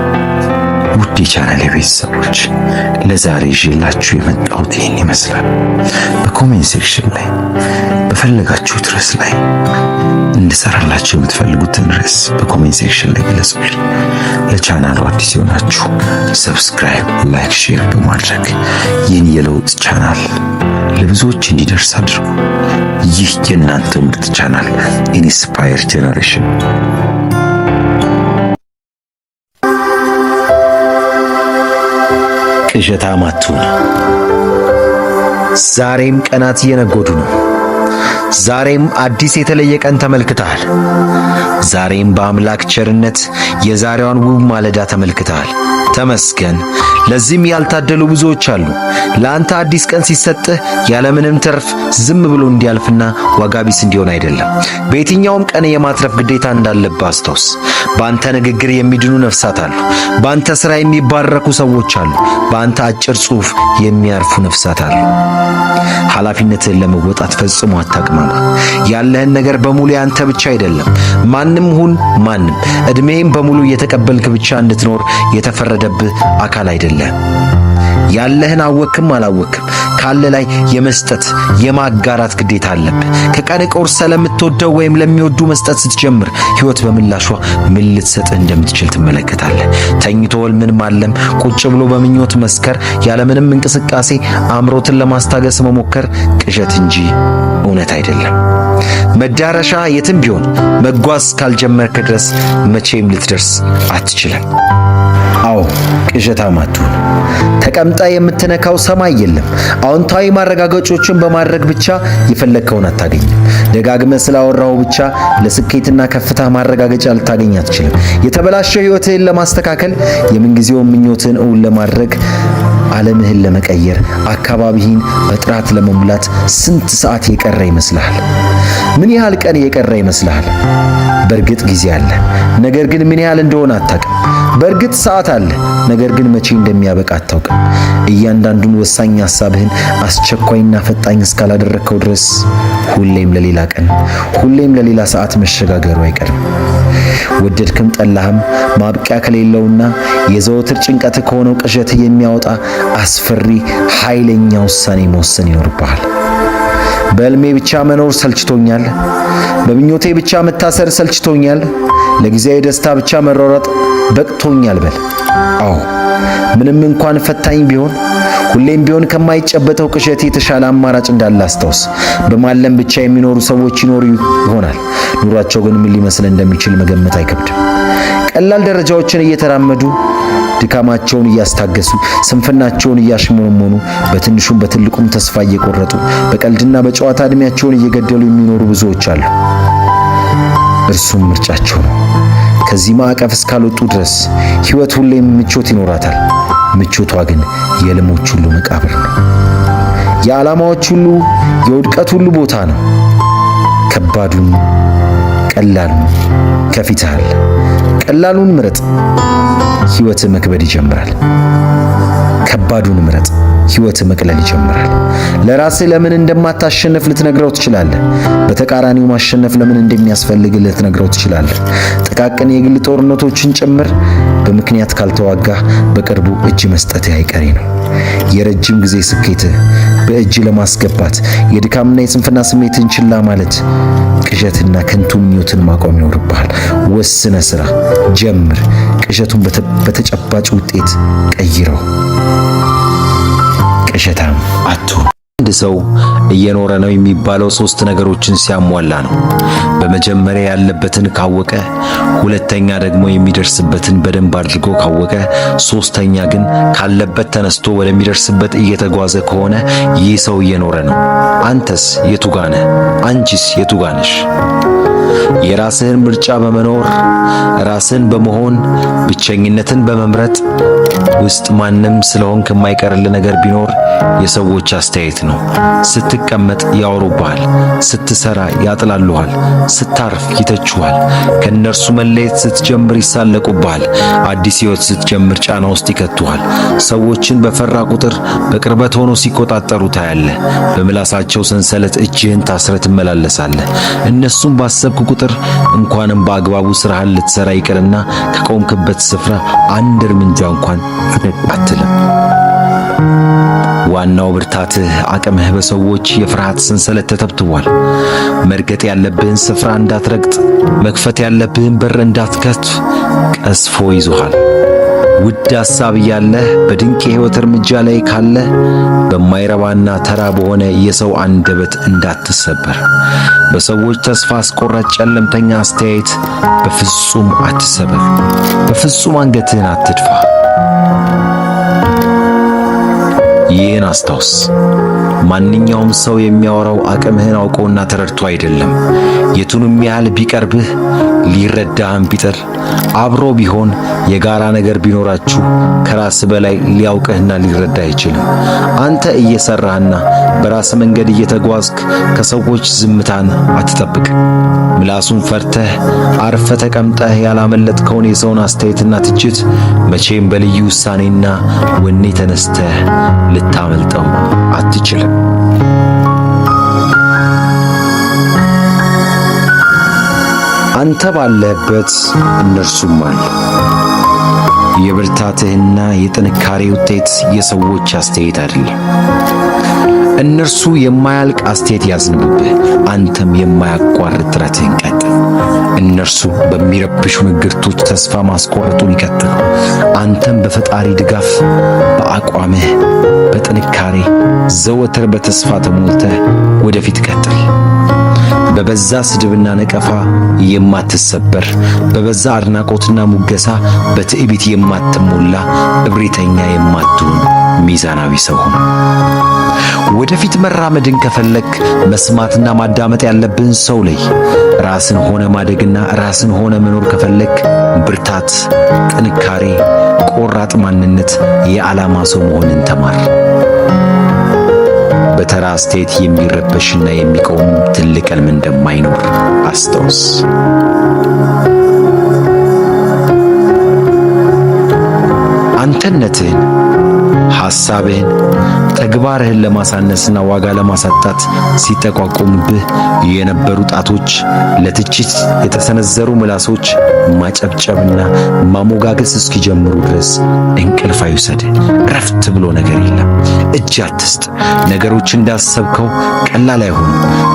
ውድ የቻናሌ ቤተሰቦች ለዛሬ ይዤላችሁ የመጣሁት ይህን ይመስላል። በኮሜንት ሴክሽን ላይ በፈለጋችሁት ርዕስ ላይ እንድሰራላችሁ የምትፈልጉትን ርዕስ በኮሜንት ሴክሽን ላይ ግለጹልኝ። ለቻናሉ አዲስ የሆናችሁ ሰብስክራይብ፣ ላይክ፣ ሼር በማድረግ ይህን የለውጥ ቻናል ለብዙዎች እንዲደርስ አድርጉ። ይህ የእናንተ ምርጥ ቻናል ኢንስፓየር ጄነሬሽን ቅዠታም አትሁን። ዛሬም ቀናት እየነጎዱ ነው። ዛሬም አዲስ የተለየ ቀን ተመልክተሃል። ዛሬም በአምላክ ቸርነት የዛሬዋን ውብ ማለዳ ተመልክተሃል። ተመስገን። ለዚህም ያልታደሉ ብዙዎች አሉ። ለአንተ አዲስ ቀን ሲሰጥህ ያለምንም ተርፍ ዝም ብሎ እንዲያልፍና ዋጋ ቢስ እንዲሆን አይደለም። በየትኛውም ቀን የማትረፍ ግዴታ እንዳለብህ አስታውስ። በአንተ ንግግር የሚድኑ ነፍሳት አሉ። በአንተ ሥራ የሚባረኩ ሰዎች አሉ። በአንተ አጭር ጽሑፍ የሚያርፉ ነፍሳት አሉ። ኃላፊነትህን ለመወጣት ፈጽሞ አታቅማማ። ያለህን ነገር በሙሉ ያንተ ብቻ አይደለም። ማንም ሁን ማንም ዕድሜህን በሙሉ እየተቀበልክ ብቻ እንድትኖር የተፈረደብህ አካል አይደለም። ያለህን አወክም አላወክም ካለ ላይ የመስጠት የማጋራት ግዴታ አለብህ። ከቀን ቆርሰህ ለምትወደው ወይም ለሚወዱ መስጠት ስትጀምር ሕይወት በምላሿ ምን ልትሰጥህ እንደምትችል ትመለከታለህ። ተኝቶ ሕልምን ማለም፣ ቁጭ ብሎ በምኞት መስከር፣ ያለምንም እንቅስቃሴ አእምሮትን ለማስታገስ መሞከር ቅዠት እንጂ እውነት አይደለም። መዳረሻ የትም ቢሆን መጓዝ ካልጀመርክ ድረስ መቼም ልትደርስ አትችልም። አዎ ቅዠታም አትሁን። ተቀምጣ የምትነካው ሰማይ የለም። አዎንታዊ ማረጋገጫዎችን በማድረግ ብቻ የፈለግከውን አታገኝም። ደጋግመህ ስላወራው ብቻ ለስኬትና ከፍታ ማረጋገጫ ልታገኝ አትችልም። የተበላሸው ሕይወትህን ለማስተካከል፣ የምንጊዜውን ምኞትህን እውን ለማድረግ፣ ዓለምህን ለመቀየር፣ አካባቢህን በጥራት ለመሙላት ስንት ሰዓት የቀረ ይመስልሃል? ምን ያህል ቀን የቀረ ይመስልሃል? በእርግጥ ጊዜ አለ፣ ነገር ግን ምን ያህል እንደሆነ አታውቅም። በእርግጥ ሰዓት አለ፣ ነገር ግን መቼ እንደሚያበቃ አታውቅም። እያንዳንዱን ወሳኝ ሐሳብህን አስቸኳይና ፈጣኝ እስካላደረግከው ድረስ ሁሌም ለሌላ ቀን፣ ሁሌም ለሌላ ሰዓት መሸጋገሩ አይቀርም። ወደድክም ጠላህም ማብቂያ ከሌለውና የዘወትር ጭንቀት ከሆነው ቅዠትህ የሚያወጣ አስፈሪ ኃይለኛ ውሳኔ መወሰን ይኖርብሃል። በሕልሜ ብቻ መኖር ሰልችቶኛል። በምኞቴ ብቻ መታሰር ሰልችቶኛል። ለጊዜያዊ ደስታ ብቻ መሯሯጥ በቅቶኛል በል። አዎ ምንም እንኳን ፈታኝ ቢሆን ሁሌም ቢሆን ከማይጨበጠው ቅዠት የተሻለ አማራጭ እንዳለ አስታውስ። በማለም ብቻ የሚኖሩ ሰዎች ይኖሩ ይሆናል። ኑሯቸው ግን ምን ሊመስል እንደሚችል መገመት አይከብድም። ቀላል ደረጃዎችን እየተራመዱ ድካማቸውን እያስታገሱ ስንፍናቸውን እያሽሞነሞኑ በትንሹም በትልቁም ተስፋ እየቆረጡ በቀልድና በጨዋታ ዕድሜያቸውን እየገደሉ የሚኖሩ ብዙዎች አሉ። እርሱም ምርጫቸው ነው። ከዚህ ማዕቀፍ እስካልወጡ ድረስ ሕይወት ሁሌም ምቾት ይኖራታል። ምቾቷ ግን የሕልሞች ሁሉ መቃብር ነው። የዓላማዎች ሁሉ የውድቀት ሁሉ ቦታ ነው። ከባዱን ቀላሉን ከፊትህ አለ። ቀላሉን ምረጥ፣ ሕይወትህ መክበድ ይጀምራል። ከባዱን ምረጥ፣ ሕይወትህ መቅለል ይጀምራል። ለራስህ ለምን እንደማታሸንፍ ልትነግረው ትችላለህ። በተቃራኒው ማሸነፍ ለምን እንደሚያስፈልግ ልትነግረው ትችላለህ። ጥቃቅን የግል ጦርነቶችን ጭምር በምክንያት ካልተዋጋህ በቅርቡ እጅ መስጠትህ አይቀሬ ነው። የረጅም ጊዜ ስኬትህ በእጅ ለማስገባት የድካምና የስንፍና ስሜትን ችላ ማለት፣ ቅዠትና ከንቱ ምኞትን ማቆም ይኖርብሃል። ወስነ ሥራ፣ ጀምር። ቅዠቱን በተጨባጭ ውጤት ቀይረው። ቅዠታም አትሁን። አንድ ሰው እየኖረ ነው የሚባለው ሶስት ነገሮችን ሲያሟላ ነው። በመጀመሪያ ያለበትን ካወቀ፣ ሁለተኛ ደግሞ የሚደርስበትን በደንብ አድርጎ ካወቀ፣ ሶስተኛ ግን ካለበት ተነስቶ ወደሚደርስበት እየተጓዘ ከሆነ ይህ ሰው እየኖረ ነው። አንተስ የቱ ጋር ነህ? አንቺስ የቱ ጋር ነሽ? የራስህን ምርጫ በመኖር ራስን በመሆን ብቸኝነትን በመምረጥ ውስጥ ማንም ስለሆንክ የማይቀርልህ ነገር ቢኖር የሰዎች አስተያየት ነው። ስትቀመጥ ያወሩብሃል፣ ስትሰራ ያጥላሉሃል፣ ስታርፍ ይተቹሃል። ከነርሱ መለየት ስትጀምር ይሳለቁብሃል። አዲስ ሕይወት ስትጀምር ጫና ውስጥ ይከቱሃል። ሰዎችን በፈራ ቁጥር በቅርበት ሆኖ ሲቆጣጠሩ ታያለህ። በምላሳቸው ሰንሰለት እጅህን ታስረህ ትመላለሳለህ። እነሱም ባሰብክ ቁጥር እንኳንም በአግባቡ ስራህን ልትሰራ ይቅርና ከቆምክበት ስፍራ አንድ እርምጃ እንኳን ፈቀቅ አትልም። ዋናው ብርታትህ አቅምህ በሰዎች የፍርሃት ሰንሰለት ተተብትቧል። መርገጥ ያለብህን ስፍራ እንዳትረግጥ፣ መክፈት ያለብህን በር እንዳትከፍት ቀስፎ ይዞሃል። ውድ ሐሳብ እያለህ በድንቅ የሕይወት እርምጃ ላይ ካለህ በማይረባና ተራ በሆነ የሰው አንደበት እንዳትሰበር። በሰዎች ተስፋ አስቆራጭ ጨለምተኛ አስተያየት በፍጹም አትሰበር። በፍጹም አንገትህን አትድፋ። ይህን አስታውስ። ማንኛውም ሰው የሚያወራው አቅምህን አውቆና ተረድቶ አይደለም። የቱንም ያህል ቢቀርብህ ሊረዳህም ቢጥር አብሮ ቢሆን የጋራ ነገር ቢኖራችሁ ከራስ በላይ ሊያውቅህና ሊረዳህ አይችልም። አንተ እየሰራህና በራስ መንገድ እየተጓዝክ ከሰዎች ዝምታን አትጠብቅ። ምላሱን ፈርተህ አርፈ ተቀምጠህ ያላመለጥከውን የሰውን አስተያየትና ትችት መቼም በልዩ ውሳኔና ወኔ ተነስተህ ልታመልጠው አትችልም። አንተ ባለህበት እነርሱም አሉ። የብርታትህና የጥንካሬ ውጤት የሰዎች አስተያየት አይደለም። እነርሱ የማያልቅ አስተያየት ያዝንቡብህ፣ አንተም የማያቋርጥ ጥረትህን ቀጥል። እነርሱ በሚረብሹ ንግርቶች ተስፋ ማስቆረጡን ይቀጥሉ። አንተም በፈጣሪ ድጋፍ፣ በአቋምህ፣ በጥንካሬ ዘወትር በተስፋ ተሞልተህ ወደፊት ቀጥል። በበዛ ስድብና ነቀፋ የማትሰበር፣ በበዛ አድናቆትና ሙገሳ በትዕቢት የማትሞላ፣ እብሪተኛ የማትሆን ሚዛናዊ ሰው ሁን። ወደፊት መራመድን ከፈለክ መስማትና ማዳመጥ ያለብህን ሰው ለይ። ራስን ሆነ ማደግና ራስን ሆነ መኖር ከፈለክ ብርታት፣ ጥንካሬ፣ ቆራጥ ማንነት፣ የዓላማ ሰው መሆንን ተማር። በተራ አስተያየት የሚረበሽና የሚቆም ትልቅ ሕልም እንደማይኖር አስታውስ። አንተነትህን፣ ሐሳብህን፣ ተግባርህን ለማሳነስና ዋጋ ለማሳጣት ሲጠቋቆሙብህ የነበሩ ጣቶች፣ ለትችት የተሰነዘሩ ምላሶች ማጨብጨብና ማሞጋገስ እስኪጀምሩ ድረስ እንቅልፍ አይውሰድህ። ረፍት ብሎ ነገር የለም። እጅ አትስጥ። ነገሮች እንዳሰብከው ቀላል አይሆኑ።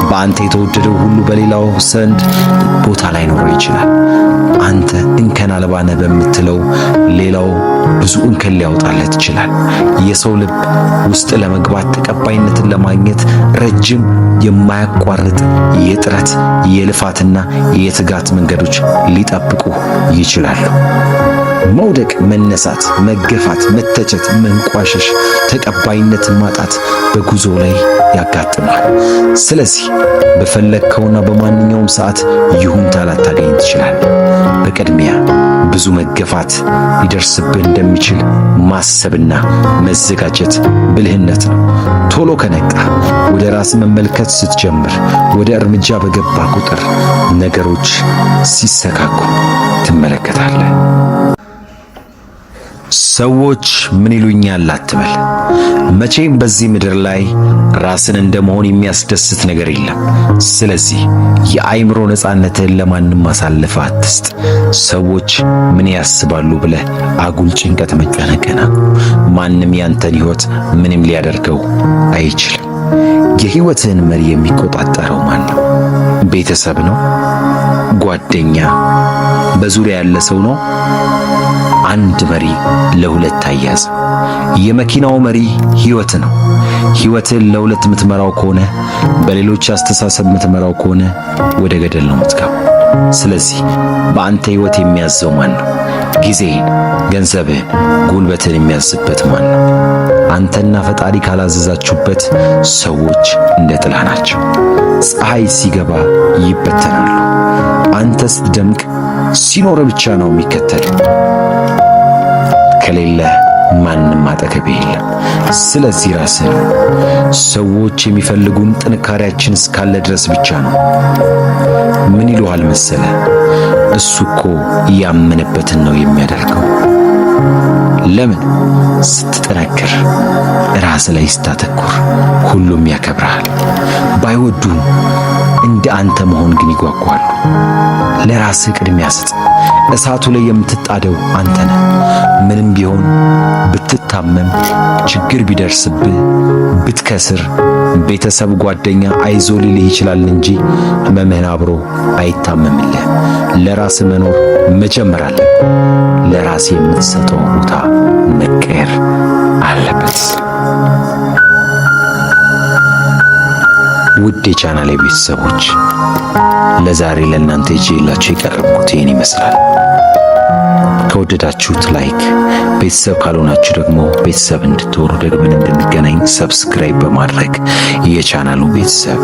በአንተ የተወደደው ሁሉ በሌላው ዘንድ ቦታ ላይኖረው ይችላል። አንተ እንከን አልባ ነህ በምትለው ሌላው ብዙ እንከን ሊያወጣለት ይችላል። የሰው ልብ ውስጥ ለመግባት ተቀባይነትን ለማግኘት ረጅም የማያቋርጥ የጥረት የልፋትና የትጋት መንገዶች ሊጠብቁ ይችላሉ። መውደቅ፣ መነሳት፣ መገፋት፣ መተቸት፣ መንቋሸሽ፣ ተቀባይነት ማጣት በጉዞ ላይ ያጋጥማል። ስለዚህ በፈለግከውና በማንኛውም ሰዓት ይሁንታ ላታገኝ ትችላለህ። በቅድሚያ ብዙ መገፋት ሊደርስብህ እንደሚችል ማሰብና መዘጋጀት ብልህነት ነው። ቶሎ ከነቃ ወደ ራስ መመልከት ስትጀምር፣ ወደ እርምጃ በገባ ቁጥር ነገሮች ሲሰካኩ ትመለከታለህ። ሰዎች ምን ይሉኛል አትበል። መቼም በዚህ ምድር ላይ ራስን እንደመሆን የሚያስደስት ነገር የለም። ስለዚህ የአእምሮ ነፃነትህን ለማንም አሳልፈህ አትስጥ። ሰዎች ምን ያስባሉ ብለህ አጉል ጭንቀት መጨነቅና ማንም ያንተን ሕይወት ምንም ሊያደርገው አይችልም። የሕይወትህን መሪ የሚቆጣጠረው ማን ነው? ቤተሰብ ነው? ጓደኛ? በዙሪያ ያለ ሰው ነው? አንድ መሪ ለሁለት አያያዝ። የመኪናው መሪ ሕይወት ነው። ሕይወትን ለሁለት የምትመራው ከሆነ፣ በሌሎች አስተሳሰብ የምትመራው ከሆነ ወደ ገደል ነው የምትገባው። ስለዚህ በአንተ ሕይወት የሚያዘው ማን ነው? ጊዜህን፣ ገንዘብህን፣ ጉልበትን የሚያዝበት ማን ነው? አንተና ፈጣሪ ካላዘዛችሁበት ሰዎች እንደ ጥላ ናቸው። ፀሐይ ፀሐይ ሲገባ ይበተናሉ። አንተ ስትደምቅ ሲኖር ብቻ ነው የሚከተል። ከሌለ ማንም አጠገቤ የለም። ስለዚህ ራስህ ነው። ሰዎች የሚፈልጉን ጥንካሬያችን እስካለ ድረስ ብቻ ነው። ምን ይሉሃል መሰለ? እሱ እኮ ያመነበትን ነው የሚያደርገው። ለምን? ስትጠነክር፣ ራስ ላይ ስታተኩር ሁሉም ያከብርሃል። ባይወዱም እንደ አንተ መሆን ግን ይጓጓሉ። ለራስህ ቅድሚያ ስጥ። እሳቱ ላይ የምትጣደው አንተ ነህ። ምንም ቢሆን ብትታመም፣ ችግር ቢደርስብህ፣ ብትከስር፣ ቤተሰብ ጓደኛ አይዞ ሊልህ ይችላል እንጂ ህመምህን አብሮ አይታመምልህ። ለራስህ መኖር መጀመር አለብህ። ለራስህ የምትሰጠው ቦታ መቀየር አለበት። ውድ የቻናሌ ቤተሰቦች ለዛሬ ለእናንተ ይዤላችሁ የቀረብኩት ይህን ይመስላል። ከወደዳችሁት ላይክ፣ ቤተሰብ ካልሆናችሁ ደግሞ ቤተሰብ እንድትሆኑ ደግመን እንድንገናኝ ሰብስክራይብ በማድረግ የቻናሉ ቤተሰብ